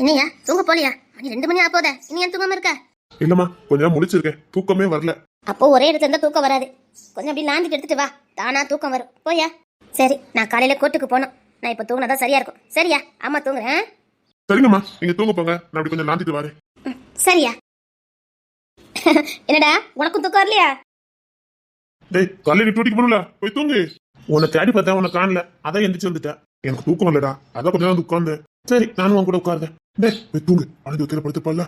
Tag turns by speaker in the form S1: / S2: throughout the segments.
S1: என்னையா தூங்க போலியா? மணி 2 மணி ஆப்போத, இனி ஏன் தூங்காம இருக்க?
S2: இல்லம்மா, கொஞ்சம் நேரம் முழிச்சிருக்கேன், தூக்கமே வரல.
S1: அப்போ ஒரே இடத்துல இருந்தா தூக்கம் வராது. கொஞ்சம் அப்படி லாந்திட்டு எடுத்துட்டு வா, தானா தூக்கம் வரும். போயா. சரி, நான் காலையில கோர்ட்டுக்கு போகணும். நான் இப்ப தூங்கினாதான் சரியா இருக்கும். சரியா? அம்மா தூங்குறேன்.
S2: சரிங்கம்மா, நீங்க தூங்க போங்க, நான் அப்படி கொஞ்சம் லாந்திட்டு வரேன்.
S1: சரியா? என்னடா உனக்கும் தூக்கம் வரலையா?
S2: டேய், காலையில டியூட்டிக்கு போகணும்ல, போய் தூங்கு. உன்னை தேடி பார்த்தா உன்னை காணல, அதான் எந்திரிச்சு வந்துட்டேன். எனக்கு தூக்கம் இல்லடா, அதான் கொஞ்ச நேரம் உட்கார்ந்தேன். சரி, நானும் உன் கூட உட்கார்ந்தேன். டேய், போய் தூங்கு, அழுது வைக்கிற படுத்துப்பால.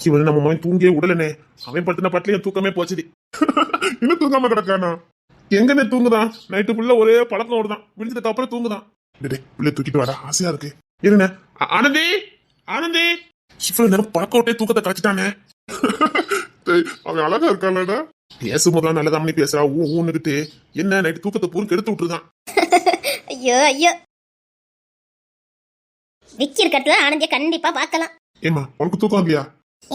S2: இவன் நம்ம மகன் தூங்கியே உடலனே, அவன் படுத்தின பாட்டில என் தூக்கமே போச்சுடி. இன்னும் தூங்காம கிடக்கானா? எங்கன்னே தூங்குதான், நைட்டு ஃபுல்லா ஒரே பழக்கம் ஓடுதான், விழுந்ததுக்கு அப்புறம் தூங்குதான். டேய், பிள்ளை தூக்கிட்டு வாடா, ஆசையா இருக்கு. இருங்க. ஆனந்தி, ஆனந்தி, இவ்வளவு நேரம் பழக்க விட்டே தூக்கத்தை காய்ச்சிட்டானே. அவன் அழகா இருக்கான்லடா. பேசும்போது நல்லதான் பண்ணி பேசுறா, ஊன்னுக்கிட்டு என்ன நைட்டு தூக்கத்தை பூரா கெடுத்து விட்டுருதான்.
S1: ஐயோ ஐயோ, விக்கி இருக்கட்டுல ஆனந்திய கண்டிப்பா பார்க்கலாம்.
S2: ஏமா, உனக்கு தூக்கம் இல்லையா?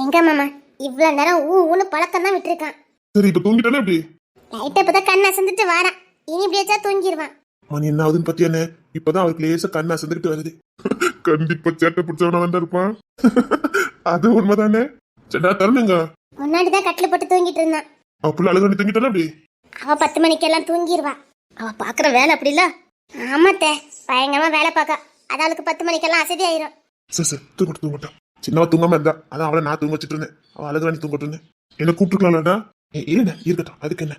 S1: எங்க மாமா இவ்வளவு நேரம் ஊன்னு பழக்கம் தான் விட்டுருக்கான்.
S2: சரி, இப்ப தூங்கிட்டானே எப்படி?
S1: லைட்டா இப்பதான் கண் அசந்துட்டு வாரான். இனி இப்படி வச்சா தூங்கிடுவான்.
S2: மணி என்ன ஆகுதுன்னு பத்தியானே? இப்பதான் அவருக்கு லேசா கண் அசந்துட்டு வருது. கண்டிப்பா சேட்டை பிடிச்சவனா தான் இருப்பான். அது உண்மைதானே. சேட்டா தரணுங்க.
S1: முன்னாடிதான் கட்டில போட்டு தூங்கிட்டு இருந்தான்.
S2: அப்படி அழுது பண்ணி தூங்கிட்டானே அப்படி?
S1: அவ 10 மணிக்கெல்லாம் தூங்கிடுவா. அவ பாக்குற வேலை அப்படி இல்ல. ஆமாத்தே, பயங்கரமா வேலை பாக்கா. அது அவளுக்கு 10 மணிக்கெல்லாம் அசதி ஆயிரும்.
S2: சரி சரி, தூங்கட்டும். சின்னவா தூங்காம இருந்தா, அதான் அவளை நான் தூங்க வச்சுட்டு இருந்தேன். அவள் அழகு ராணி தூங்கிட்டு இருந்தேன். என்ன கூப்பிட்டுருக்கலாம்டா? இல்ல இருக்கட்டும், அதுக்கு என்ன.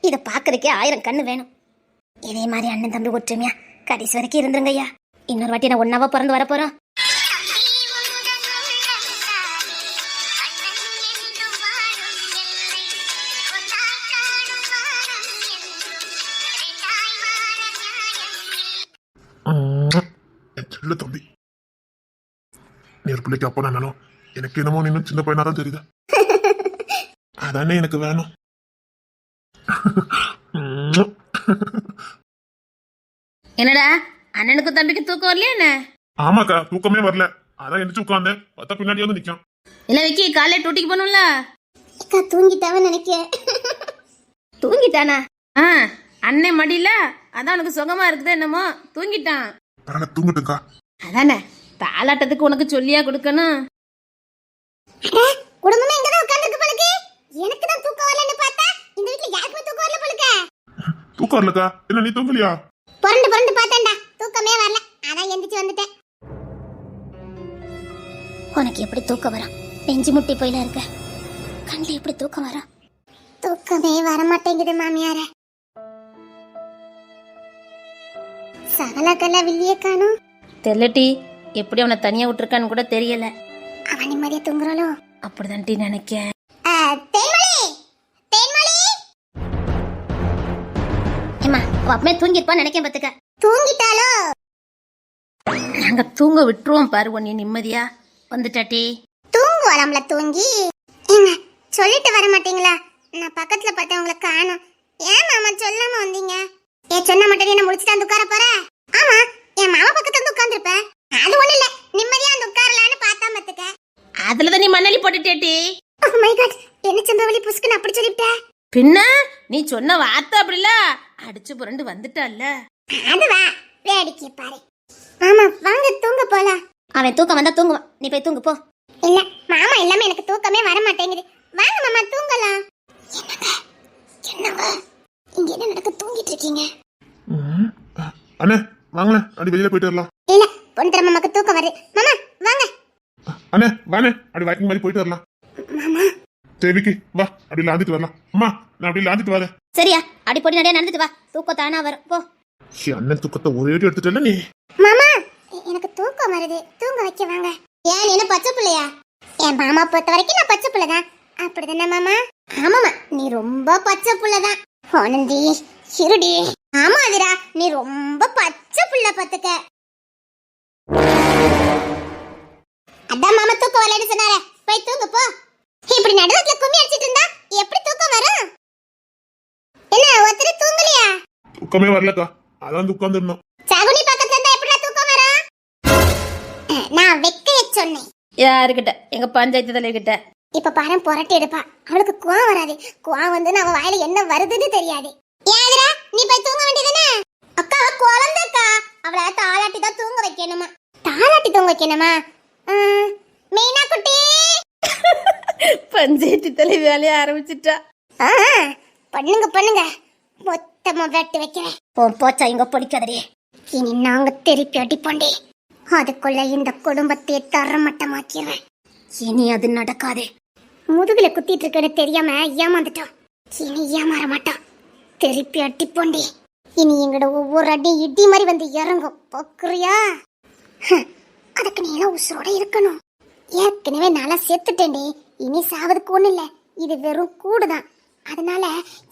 S1: இத பாக்குறதுக்கே 1000 கண்ணு வேணும். இதே மாதிரி அண்ணன் தம்பி ஒற்றுமையா கடைசி வரைக்கும் இருந்துருங்க ஐயா. இன்னொரு வாட்டி நான் ஒன்னாவா பிறந்து வர போறோம்.
S2: இல்ல தம்பி, நேர் பிள்ளைக்கு அப்பா நானும் எனக்கு என்னமோ இன்னும் சின்ன பையனா தான் தெரியுது. அதானே எனக்கு வேணும்.
S1: என்னடா அண்ணனுக்கும் தம்பிக்கு தூக்கம் வரலையா என்ன?
S2: ஆமாக்கா, தூக்கமே வரல, அதான் எந்திரிச்சு உட்கார்ந்தேன். பார்த்தா பின்னாடி வந்து நிக்கான்.
S1: இல்ல விக்கி, காலையில டியூட்டிக்கு போகணும்ல. அக்கா தூங்கிட்டாவன்னு நினைக்கிறேன். தூங்கிட்டானா? அண்ணன் மடியில, அதான் உனக்கு சுகமா இருக்குது என்னமோ. தூங்கிட்டான்.
S2: பரவாயில்ல, தூங்கட்டும்க்கா.
S1: அதானே தாலாட்டத்துக்கு உனக்கு சொல்லியா கொடுக்கணும். குடும்பமே இங்க தான் உட்கார்ந்திருக்கு போலக்கு. எனக்கு தான் தூக்கம் வரலன்னு பார்த்தா இந்த வீட்ல யாருக்குமே தூக்கம் வரல போலக்கு.
S2: தூக்கம் வரலக்கா? என்ன நீ தூங்கலையா?
S1: புரண்டு பார்த்தேன்டா, தூக்கமே வரல, அதான் எந்திரிச்சு வந்துட்டேன். உனக்கு எப்படி தூக்கம் வரும்? நெஞ்சு முட்டி போயில இருக்க, கண்ணில் எப்படி தூக்கம் வரும்? தூக்கமே வர மாட்டேங்குது மாமியாரே. சகலகல வில்லிய காணும். தெரியலட்டி, எப்படி அவனை தனியா விட்டுருக்கான்னு கூட தெரியல. அவன் நிம்மதியா தூங்குறாளோ? அப்படிதான் டி நினைக்கேன். அப்பமே தூங்கிருப்பான்னு நினைக்கேன். பாத்துக்க, தூங்கிட்டாலோ? நாங்க தூங்க விட்டுருவோம் பாரு. உன்னை நிம்மதியா வந்துட்டாட்டி தூங்கு வரம்ல. தூங்கி ஏங்க சொல்லிட்டு வர மாட்டீங்களா? நான் பக்கத்துல பார்த்தேன், உங்களை காணோம். ஏன் மாமா சொல்லாம வந்தீங்க? ஏன் சொன்ன மாட்டேன், என்ன முடிச்சுட்டு வந்து உட்கார போற? ஆமா, என் மாமா பக்கத்துல வந்து உட்கார்ந்துருப்பேன். அது ஒண்ணு இல்ல, நிம்மதியா வந்து உட்காரலான்னு பார்த்தா பாத்துக்க. அதுலதான் நீ மண்ணலி போட்டுட்டேட்டி. ஓ மை காட், என்ன சந்திரவலி புஸ்குன்னு அப்படி சொல்லிட்ட? பின்ன நீ சொன்ன வார்த்தை அப்படில அடிச்சு புரண்டு வந்துட்டல்ல. அதுவா வேடிக்கை பாரு. மாமா வாங்க தூங்க போலாம். அவன் தூக்கம் வந்தா தூங்குவான், நீ போய் தூங்கு போ. இல்ல மாமா இல்லாம எனக்கு தூக்கமே வர மாட்டேங்குது. வாங்க மாமா தூங்கலாம். என்னங்க இங்க என்ன நடக்க? தூங்கிட்டு இருக்கீங்க?
S2: அண்ணே வாங்களே, அப்படி வெளியில போயிட்டு வரலாம்.
S1: இல்ல பொண்ணுற மாமாக்கு தூக்கம் வருது. மாமா வாங்க.
S2: அண்ணே வானே, அப்படி வாக்கிங் மாதிரி போயிட்டு வரலாம்.
S1: மாமா
S2: தேவிக்கு வா, அப்படி லாந்திட்டு வரலாம். அம்மா, நான் அப்படி லாந்திட்டு வரேன்.
S1: சரியா? அடி போடி நடையா நடந்துட்டு வா, தூக்கம் தானா வரும். போ.
S2: அண்ணன் தூக்கத்தை ஒரே அடி எடுத்துட்டல நீ.
S1: மாமா எனக்கு தூக்கம் வருது, தூங்க வைக்க வாங்க. ஏன் நீ என்ன பச்சை பிள்ளையா? என் மாமா பொறுத்த வரைக்கும் நான் பச்சை பிள்ளைதான். அப்படிதானே மாமா? ஆமாமா, நீ ரொம்ப பச்சை பிள்ளைதான். ஆனந்தி இருடி. ஆமா அதிரா, நீ ரொம்ப பச்சை பிள்ளை பாத்துக்க. அதான் மாமா தூக்கம் வரலன்னு சொன்னாரே, போய் தூங்கு போ. இப்படி நடுவுல கும்மி அடிச்சிட்டு இருந்தா எப்படி தூக்கம் வரும்? என்ன ஒருத்தர் தூங்கலையா?
S2: தூக்கமே வரலக்கா, அதான் உட்கார்ந்துருந்தோம்.
S1: சகுனி பக்கத்துல இருந்தா எப்படி தூக்கம் வரும்? நான் வெக்கைய சொன்னேன். யாருக்கிட்ட? எங்க பஞ்சாயத்து தலைவர்கிட்ட.
S3: இப்ப பாரு புரட்டி எடுப்பா. அவளுக்கு கோவம் வராது. கோவம் வந்து அவ வாயில என்ன வருதுன்னு தெரியாது. ஏதுடா நீ போய் தூங்க வேண்டியதானே? அக்கா குழந்தைக்கா, அவளை தாளாட்டி தான் தூங்க வைக்கணுமா? தாளாட்டி தூங்க வைக்கணுமா? மீனா குட்டி
S1: பஞ்சாயத்து தலைவி வேலையை ஆரம்பிச்சிட்டா.
S3: பண்ணுங்க பண்ணுங்க, மொத்தமா வெட்டி வைக்கிறேன். போச்சா இங்க பிடிக்காதே. இனி நாங்க திருப்பி அடிப்போண்டே. அதுக்குள்ள இந்த குடும்பத்தை தரமட்டமாக்கிறேன். இனி அது நடக்காது. முதுகுல குத்திட்டு இருக்கேன்னு தெரியாம ஏமாந்துட்டோம். இனி ஏமாற மாட்டான். திருப்பி அடிப்போண்டே. இனி எங்கட ஒவ்வொரு அடி இடி மாதிரி வந்து இறங்கும். போக்குறியா? அதுக்கு நீ எல்லாம் உசுரோட இருக்கணும். ஏற்கனவே நல்லா செத்துட்டேன்டே. இனி சாவதுக்கு ஒண்ணு இல்ல, இது வெறும் கூடுதான். அதனால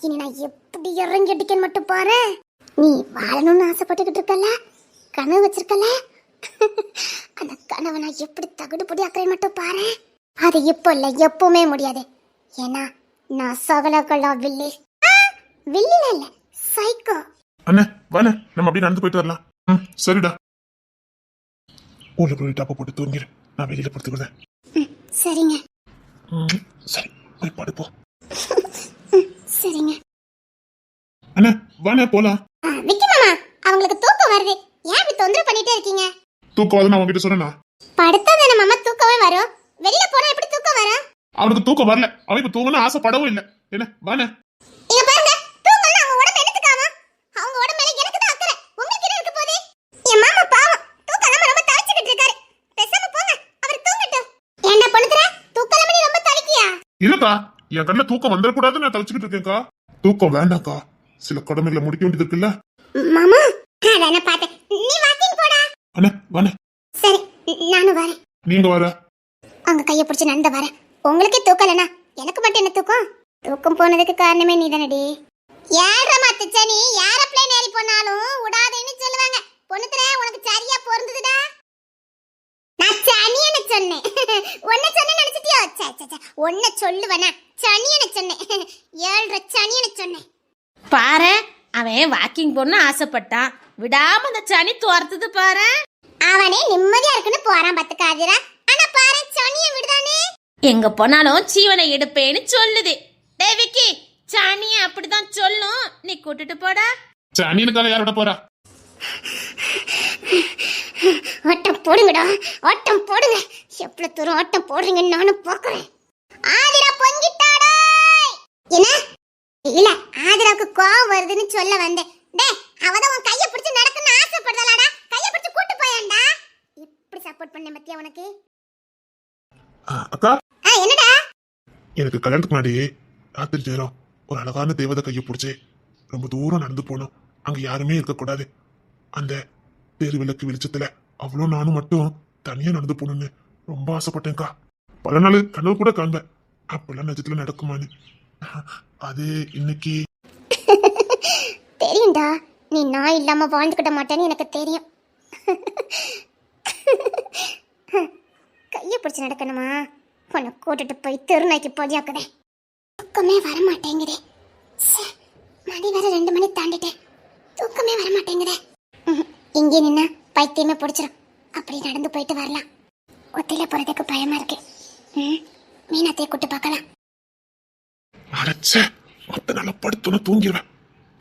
S3: இனி நான் எப்படி இறங்கி அடிக்கன்னு மட்டும் பாரு. நீ வாழணும்னு ஆசைப்பட்டுக்கிட்டு இருக்கல, கனவு வச்சிருக்கல, அந்த கனவை நான் எப்படி தகுடுபடி ஆக்குறேன் மட்டும் பாரு. அது இப்போ இல்ல, எப்பவுமே முடியாது. ஏன்னா நான் சகலகலா வில்லி. வில்லில இல்ல, சைக்கோ.
S2: அண்ணே வாண்ணே, நம்ம அப்படியே நடந்து போயிட்டு வரலாம். சரிடா. உள்ள போய் டாப்ப போட்டு தூங்கிடு, நான் வெளியில படுத்துக்கிறேன்.
S3: சரிங்க.
S2: சரி போய் படுப்போ.
S3: சரிங்க.
S2: அண்ணே வாண்ணே போலாம்.
S3: விக்கி மாமா, அவங்களுக்கு தூக்கம் வருது. ஏன் இப்படி தொந்தரவு பண்ணிட்டே இருக்கீங்க?
S2: தூக்கம் வருது நான் உங்ககிட்ட சொன்னேனா?
S3: படுத்தா தானே மாமா தூக்கமே வரும். வெளியில போனா எப்படி தூக்கம் வரும்?
S2: அவனுக்கு தூக்கம் வரல, அவன் இப்ப தூங்கணும் ஆசைப்படவும் இல்லை. என்ன வாண்ணே.
S3: இங்க பாருங்க, தூங்கலனா அவங்க உடம்பு எடுத்துக்காம, அவங்க உடம்பு மேல எனக்கு தான் அக்கறை. உங்களுக்கு என்ன இருக்க போகுது? என் மாமா பாவம் தூக்கலாம ரொம்ப தவிச்சிட்டு இருக்காரு. பேசாம போங்க, அவர் தூங்கட்டும். என்ன பண்ணுதுற? தூக்கலாம நீ ரொம்ப தவிக்கியா?
S2: இல்லக்கா, என் கண்ணுல தூக்கம் வந்துடக்கூடாதுன்னு நான் தவிச்சுக்கிட்டு இருக்கேன்க்கா. தூக்கம் வேண்டாம்க்கா, சில கடமைகளை முடிக்க வேண்டியது இருக்குல்ல.
S3: மாமா அதான பார்த்தேன். நீ வாக்கிங் போடா.
S2: அண்ணே வாண்ணே.
S3: சரி நானும் வரேன்.
S2: நீங்க வர.
S3: அவங்க கையை பிடிச்சி நடந்து வரேன். உங்களுக்கே தூக்கலனா எனக்கு மட்டும் என்ன தூக்கம்? தூக்கம் போனதுக்கு காரணமே நீ தானடி. ஏற மாத்துச்ச நீ ஏரோப்ளேன் ஏறி போனாலும் விடாதேன்னு சொல்லுவாங்க. பொண்ணுத்தரே உனக்கு சரியா பொருந்ததுடா. நான் சனியன சொன்னேன். ஒன்ன சொன்ன நினைச்சிட்டியோ? ஒன்ன சொல்லுவனா? சனியன சொன்னேன். 7 சனியன சொன்னேன்.
S1: பாரு, அவன் வாக்கிங் போகணும்னு ஆசைப்பட்டான், விடாம அந்த சனி துரத்துது பாரு.
S3: அவனே நிம்மதியா இருக்குன்னு போறான் பத்துக்காதிரா. ஆனா பாரு சனிய விடுதானே.
S1: எங்க போனாலும் சீவனை எடுப்பேன்னு சொல்லுது. டேய் விக்கி, சனிய அப்படிதான் சொல்லும், நீ கூட்டிட்டு போடா.
S2: சனியனுக்காக யாரோட போறா?
S3: ஆட்டம் போடுங்கடா, ஆட்டம் போடுங்க. எவ்வளவு தூரம் ஆட்டம் போடுறீங்கன்னு நானும் பாக்குறேன். ஆதிரா பொங்கிட்டாடா. என்ன? இல்ல, ஆதிராவுக்கு கோவம் வருதுன்னு சொல்ல வந்தேன். டேய், அவதான் உன் கைய பிடிச்சு நடக்கணும்னு ஆசைப்படுறலாடா. கைய பிடிச்சு கூட்டி போயேன்டா. இப்படி சப்போர்ட் பண்ண பத்தியா உனக்கு?
S2: அக்கா
S3: என்னடா?
S2: எனக்கு கல்யாணத்துக்கு முன்னாடி ராத்திரி நேரம் ஒரு அழகான தேவதை கையை பிடிச்சி ரொம்ப தூரம் நடந்து போனோம். அங்க யாருமே இருக்கக்கூடாது. அந்த தேர் விளக்கு வெளிச்சத்துல அவ்வளோ நானும் மட்டும் தனியா நடந்து போகணும்னு ரொம்ப ஆசைப்பட்டேன்க்கா. பல நாள் கனவு கூட காண்பேன், அப்பெல்லாம் நிஜத்துல நடக்குமான்னு. அது இன்னைக்கு
S3: தெரியும்டா, நீ நான் இல்லாம வாழ்ந்துக்கிட மாட்டேன்னு எனக்கு தெரியும். கையை பிடிச்சு நடக்கணுமா? உன்னை கூட்டிட்டு போய் திருநாய்க்கு பொதியாக்குதே. தூக்கமே வரமாட்டேங்குதே. மணி வேற 2 மணி தாண்டிட்டேன். தூக்கமே வரமாட்டேங்குதே. இங்கே நின்னா பைத்தியமே பிடிச்சிரும். அப்படி நடந்து போயிட்டு வரலாம். ஒத்தையில போறதுக்கு பயமா இருக்கு. மீனாத்தையை கூட்டு பார்க்கலாம்.
S2: அடைச்ச மத்த நாள படுத்தோன்னு தூங்கிடுவேன்.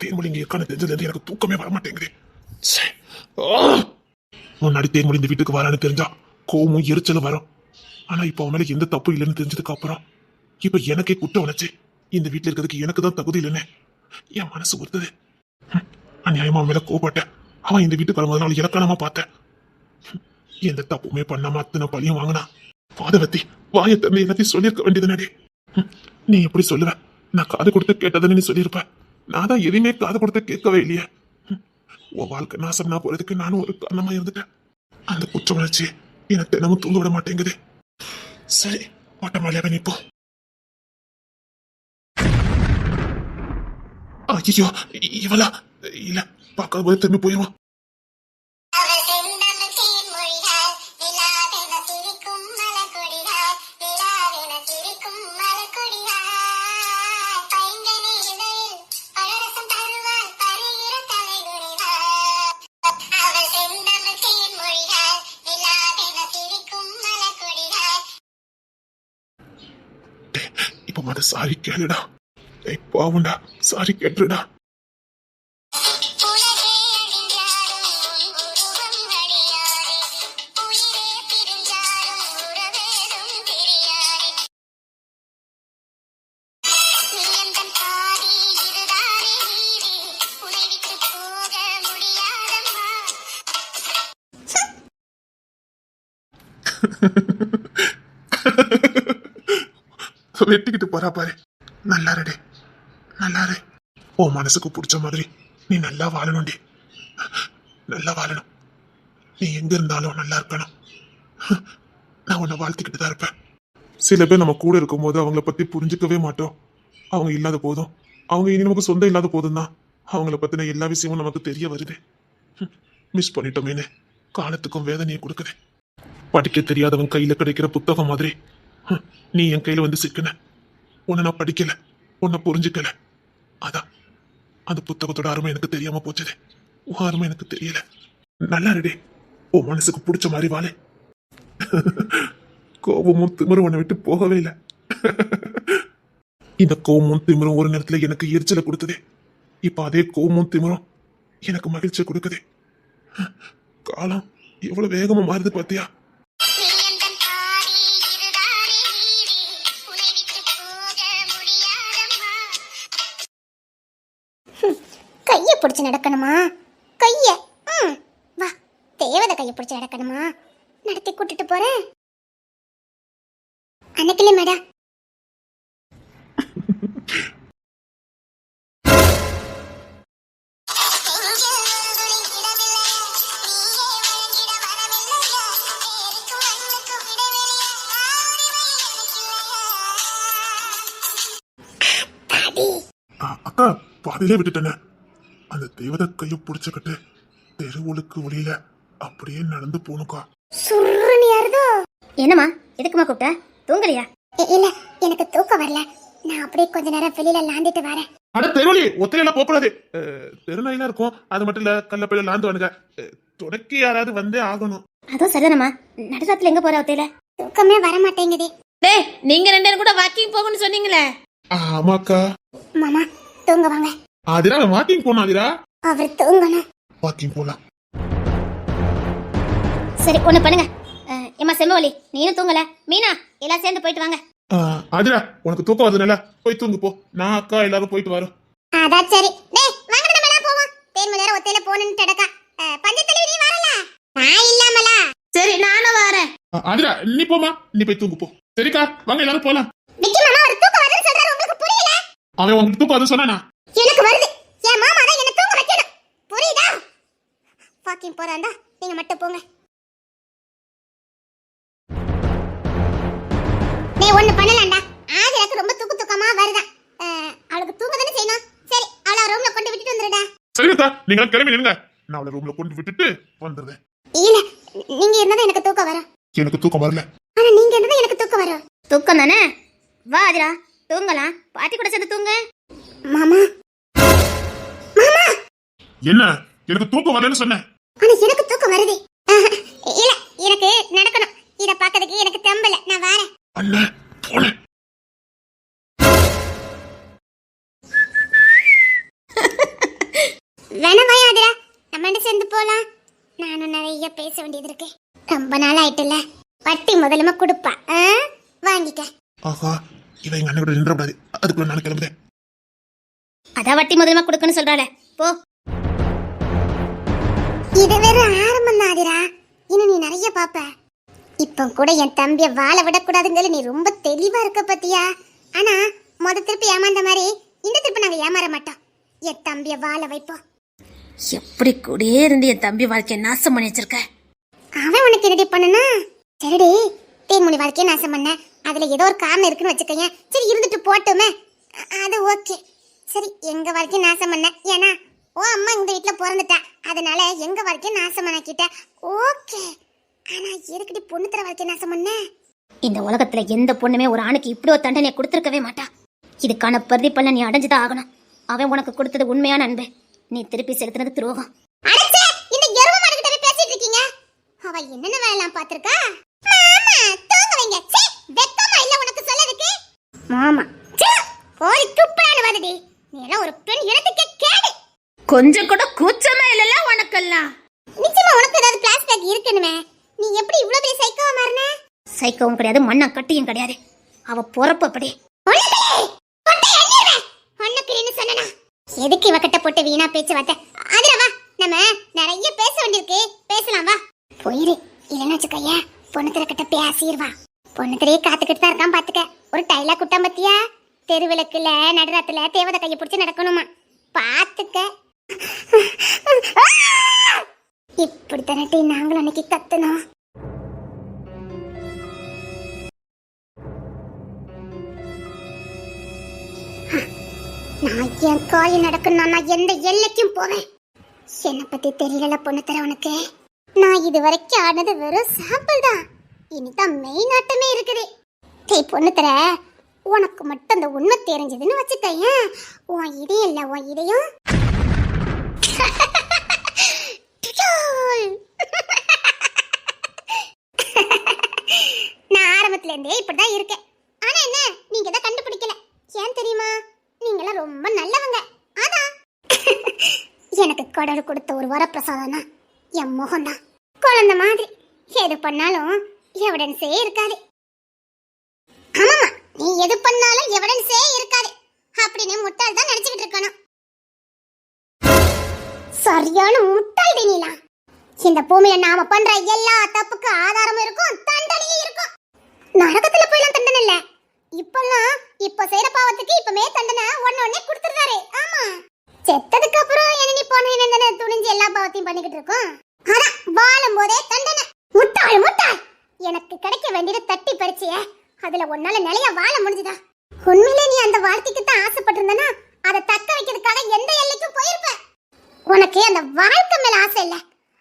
S2: தேன்மொழி இங்க இருக்கான்னு தெரிஞ்சதுல எனக்கு தூக்கமே வரமாட்டேங்குது. முன்னாடி தேன்மொழி இந்த வீட்டுக்கு வரான்னு தெரிஞ்சா கோவமும் எரிச்சலும் வரும். ஆனா இப்ப அவன் மேல எந்த தப்பு இல்லைன்னு தெரிஞ்சதுக்கு அப்புறம் இப்ப எனக்கே குற்றம் வச்சு இந்த வீட்டுல இருக்கிறதுக்கு எனக்கு தான் தகுதி இல்லைன்னு என் மனசு ஒருத்தது. அநியாயமா அவன் மேல கோவப்பட்டேன். அவன் இந்த வீட்டுக்கு வரும்போது இலக்கணமா பார்த்தேன். எந்த தப்புமே பண்ணாம அத்தனை பழியும் வாங்கினா. பாதவத்தி வாயை தந்து எல்லாத்தையும் சொல்லியிருக்க வேண்டியதுனாடி. நீ எப்படி சொல்லுவ? நான் காது கொடுத்து கேட்டதுன்னு நீ சொல்லியிருப்ப. நான் தான் எதையுமே காது கொடுத்து கேட்கவே இல்லையே. உன் வாழ்க்கை நாசம்னா போறதுக்கு நானும் ஒரு காரணமா இருந்துட்டேன். அந்த குற்ற உணர்ச்சி எனக்கு தினமும் தூங்க விட மாட்டேங்குது. சரி, மொட்டமாலியாக நிப்போ. ஐயோ, இவளா? இல்ல, பார்க்காத போது திரும்பி போயிடுவான். இப்ப மத சாரி கேளுடா. ஏய் பாவுண்டா, சாரி கேட்டுடா. வெட்டிக்கிட்டு போறா பாரு. நல்லா இருடே, நல்லா இரு. உன் மனசுக்கு பிடிச்ச மாதிரி நீ நல்லா வாழணும்டி, நல்லா வாழணும். நீ எங்க இருந்தாலும் நல்லா இருக்கணும். நான் உன்னை வாழ்த்துக்கிட்டு தான் இருப்பேன். சில பேர் நம்ம கூட இருக்கும்போது அவங்கள பத்தி புரிஞ்சுக்கவே மாட்டோம். அவங்க இல்லாத போதும், அவங்க இனி நமக்கு சொந்தம் இல்லாத போதும் தான் அவங்கள பத்தின எல்லா விஷயமும் நமக்கு தெரிய வருது. மிஸ் பண்ணிட்டோமேனு காலத்துக்கும் வேதனையை கொடுக்குது. படிக்க தெரியாதவன் கையில கிடைக்கிற புத்தகம் மாதிரி நீ என் கையில வந்து சிக்கின. உன்னை நான் படிக்கல, உன்னை புரிஞ்சுக்கல. அதான் அந்த புத்தகத்தோட அருமை எனக்கு தெரியாம போச்சது. உன் அருமை எனக்கு தெரியல. நல்லா இருடே, உன் மனசுக்கு பிடிச்ச மாதிரி வாழை. கோபமும் திமிரும் உன்னை விட்டு போகவே இல்லை. இந்த கோபமும் திமிரும் ஒரு நேரத்துல எனக்கு எரிச்சலை கொடுத்ததே. இப்ப அதே கோபமும் திமிரும் எனக்கு மகிழ்ச்சியை கொடுக்குது. காலம் எவ்வளவு வேகமா மாறுது பாத்தியா?
S3: கைய பிடிச்சு நடக்கணுமா? கைய வா, தேவதை கைய பிடிச்சு நடக்கணுமா? நடத்தி கூட்டிட்டு போறேன். அன்னைக்கிலே மேடம்
S2: அக்கா, பாதியிலே விட்டுட்டேன. அந்த தேவதை கைய பிடிச்சுக்கிட்டு தெருவுளுக்கு ஒளியில அப்படியே நடந்து போனுக்கா.
S3: சுருன்னு யாருதோ?
S1: என்னம்மா, எதுக்குமா கூப்பிட்ட? தூங்கலையா?
S3: இல்ல, எனக்கு தூக்கம் வரல. நான் அப்படியே கொஞ்ச நேரம் வெளியில லாந்திட்டு வரேன்.
S2: அட தெருவலி, ஒத்தையெல்லாம் போகக்கூடாது. தெருநாயெல்லாம் இருக்கும். அது மட்டும் இல்ல, கல்லப்பையில லாந்துவானுங்க. தொடக்கி யாராவது வந்தே ஆகணும்.
S1: அதுவும் சரிதானம்மா. நடுராத்துல எங்க போற ஒத்தையில?
S3: தூக்கமே வர மாட்டேங்குது.
S1: டேய், நீங்க ரெண்டு பேரும் கூட வாக்கிங் போகணும்னு சொன்னீங்களே.
S2: ஆமாக்கா.
S3: மாமா தூங்க வாங்க.
S2: ஆதிரா, வாக்கிங் போனா ஆதிரா.
S3: அவர் தூங்கணும்.
S2: வாக்கிங் போலாம்.
S1: சரி, ஒண்ணு பண்ணுங்க. ஏமா செம்மவலி, நீனும் தூங்கல. மீனா, எல்லாம் சேர்ந்து போயிட்டு வாங்க.
S2: ஆதிரா, உனக்கு தூக்கம் வருதுனால போய் தூங்கு போ. நான் அக்கா எல்லாரும் போயிட்டு வரோம்.
S3: அதான் சரி. டேய் வாங்க, நம்ம எல்லாம் போவோம். தேர்ம நேரம் ஒத்தையில போணுன்னு டடக்கா. பஞ்சத்தலி நீ வரல? நான் இல்லாமலா?
S1: சரி, நானும் வரேன்.
S2: ஆதிரா, நீ போமா, நீ போய் தூங்கு போ. சரிக்கா, வாங்க எல்லாரும் போலாம்.
S3: நிக்கி மாமா ஒரு தூக்கம் வருதுன்னு சொல்றாரு, உங்களுக்கு புரியல?
S2: அவன் உங்களுக்கு தூக்கம் வருதுன்னு சொன்னானா?
S3: எனக்கு வருது. என் மாமா தான் என்ன தூங்க வைக்கணும். புரியுதா? வாக்கிங் போறாண்டா, நீங்க மட்டும் போங்க. நீ ஒண்ணு பண்ணலாம்டா. ஆதிராக்கு ரொம்ப தூக்கமா வருதா. அவளுக்கு தூங்க தானே செய்யணும். சரி, அவளை ரூம்ல கொண்டு விட்டுட்டு வந்துடுடா.
S2: சரிக்கா, நீங்க கிளம்பி நில்லுங்க. நான் அவளை ரூம்ல கொண்டு விட்டுட்டு வந்துடுறேன்.
S3: இல்ல, நீங்க இருந்தா எனக்கு தூக்கம் வரும்.
S2: எனக்கு தூக்கம் வரல.
S3: ஆனா நீங்க இருந்தா எனக்கு தூக்கம் வரும்.
S1: தூக்கம் தானே? வா ஆதிரா, தூங்கலாம். பாட்டி கூட சேர்ந்து தூங்க.
S3: மாமா மாமா,
S2: என்ன? எனக்கு தூக்கம் வரலன்னு சொன்னேன்.
S3: ஆனா எனக்கு தூக்கம் வருது. இல்ல, எனக்கு நடக்கணும். இத பாக்கிறதுக்கு எனக்கு தெம்பல. நான் வரேன்.
S2: அண்ணே, போனேன்.
S3: வேணா ஆதிரா, நம்ம சேர்ந்து போலாம். நானும் நிறைய பேச வேண்டியது இருக்கு. ரொம்ப நாள் ஆயிட்டுல. பட்டி முதலமா கொடுப்பா. வாங்கிக்க.
S2: ஆஹா, இவன் எங்க அண்ணன் கூட நின்றக்கூடாது. அதுக்குள்ள நான் கிளம்புறேன்.
S1: அதான் வட்டி முதலமா கொடுக்கன்னு சொல்றாளே, போ.
S3: இது வெறும் ஆரம்பம் தான் ஆதிரா. இன்னும் நீ நிறைய பாப்ப. இப்போ கூட என் தம்பிய வாழ விடக்கூடாதுங்கல நீ ரொம்ப தெளிவா இருக்க பத்தியா. ஆனா திருப்பி ஏமாந்த மாதிரி இந்த திருப்பி நாங்க ஏமாற மாட்டோம். என் தம்பிய வாழ வைப்போம்.
S1: எப்படி கூடயே இருந்து என் தம்பி வாழ்க்கையை நாசம் பண்ணி வச்சிருக்க.
S3: அவன் உனக்கு என்னடி பண்ணனா? சரிடி, தேன்மொழி வாழ்க்கையை நாசம் பண்ண. அதுல ஏதோ ஒரு காரணம் இருக்குன்னு வச்சுக்கோங்க. சரி, இருந்துட்டு போட்டுமே, அது ஓகே. சரி, எங்க வாழ்க்கையை நாசம் பண்ண. ஏன்னா ஓ அம்மா இந்த வீட்டுல பிறந்துட்டா, அதனால எங்க வாழ்க்கையை நாசம் பண்ணாக்கிட்ட. ஓகே. ஆனா எதுக்கடி பொண்ணு தர வாழ்க்கையை நாசம் பண்ண?
S1: இந்த உலகத்துல எந்த பொண்ணுமே ஒரு ஆணுக்கு இப்படி ஒரு தண்டனையை கொடுத்துருக்கவே மாட்டா. இதுக்கான பிரதிபலனை நீ அடைஞ்சுதான் ஆகணும். அவன் உனக்கு கொடுத்தது உண்மையான அன்பு, நீ திருப்பி செலுத்தினது துரோகம்.
S3: அடச்சே, இந்த எருமை மாடுகிட்ட போய் பேசிட்டு இருக்கீங்க. அவ என்னென்ன வேலைலாம் பாத்துருக்கா? மாமா தூங்க வைங்க. சே, வெக்கமா இல்ல உனக்கு சொல்லதுக்கு? மாமா
S1: கொஞ்சம் கூட கூச்சமே இல்லல உனக்கெல்லாம்.
S3: நிச்சயமா உனக்கு ஏதாவது பிளாஸ்டிக் இருக்கணுமே. நீ எப்படி இவ்வளவு பெரிய சைக்கோவா மாறின?
S1: சைக்கோவும் கிடையாது, மண்ணா கட்டியும் கிடையாது. அவ பொறப்படி.
S3: எதுக்கு இவகிட்ட போட்டு வீணா பேச்சு வார்த்தை? அதுல வா, நம்ம நிறைய பேச வேண்டியிருக்கு, பேசலாம் வா. போயிரு, இல்லைன்னு வச்சுக்கையா பொண்ணுத்திர கிட்ட பேசிடுவா. பொண்ணுத்திரையே காத்துக்கிட்டு தான் இருக்கான் பாத்துக்க. ஒரு டைலாக் குட்டான் பத்தியா? தெருவிளக்குல நடுராத்துல தேவதை கையை பிடிச்சி நடக்கணுமா, பாத்துக்க. இப்படி தானே நாங்களும் அன்னைக்கு கத்தணும். நான் என் காய் நடக்கணும், நான் எந்த எல்லைக்கும் போவேன். என்னை பத்தி தெரியல பொண்ணு தர உனக்கு. நான் இது வரைக்கும் ஆனது வெறும் சாம்பிள் தான். இனிதான் மெயின் ஆட்டமே இருக்குது. டேய் பொண்ணு தர, உனக்கு மட்டும் அந்த உண்மை தெரிஞ்சதுன்னு வச்சுக்கேன், உன் இதயம் இல்ல உன் இதயம் நான் ஆரம்பத்துல இருந்தே இப்படிதான் இருக்கேன். ஆனா என்ன, நீங்க தான் கண்டுபிடிக்கல. ஏன் தெரியுமா? நீங்களாம் ரொம்ப நல்லவங்க. அதான் எனக்கு கடவுள் கொடுத்த ஒரு வரப்பிரசாதம்னா என் முகம்தான். குழந்தை மாதிரி எது பண்ணாலும் எவிடன்ஸே இருக்காது. ஆமாமா, நீ எது பண்ணாலும் எவிடன்ஸே இருக்காது அப்படின்னு முட்டாள் தான் நினைச்சுக்கிட்டு இருக்கணும். சரியான முட்டாள் நீலா. இந்த பூமியில நாம பண்ற எல்லா தப்புக்கு ஆதாரமும் இருக்கும், தண்டனையும் இருக்கும். நரகத்துல போயெல்லாம் தண்டனை இல்ல. இப்ப செய்யற பாவத்துக்கு இப்பமே தண்டனை ஒன்னே கொடுத்துறாரு. ஆமா, செத்ததுக்கு அப்புறம் என்ன நீ போன என்ன துணிஞ்சு எல்லா பாவத்தையும் பண்ணிக்கிட்டு இருக்கோம். அதான் வாழும் போதே தண்டனை. முட்டாள் முட்டாள், எனக்கு கிடைக்க வேண்டியது தட்டி பறிச்சிய, அதுல ஒன்னால நிலைய வாழ முடிஞ்சுதா? உண்மையிலே நீ அந்த வாழ்க்கைக்கு தான் ஆசைப்பட்டிருந்தனா அதை தக்க வைக்கிறதுக்காக எந்த எல்லைக்கும் போயிருப்ப. உனக்கு அந்த வாழ்க்கை மேல ஆசை இல்ல,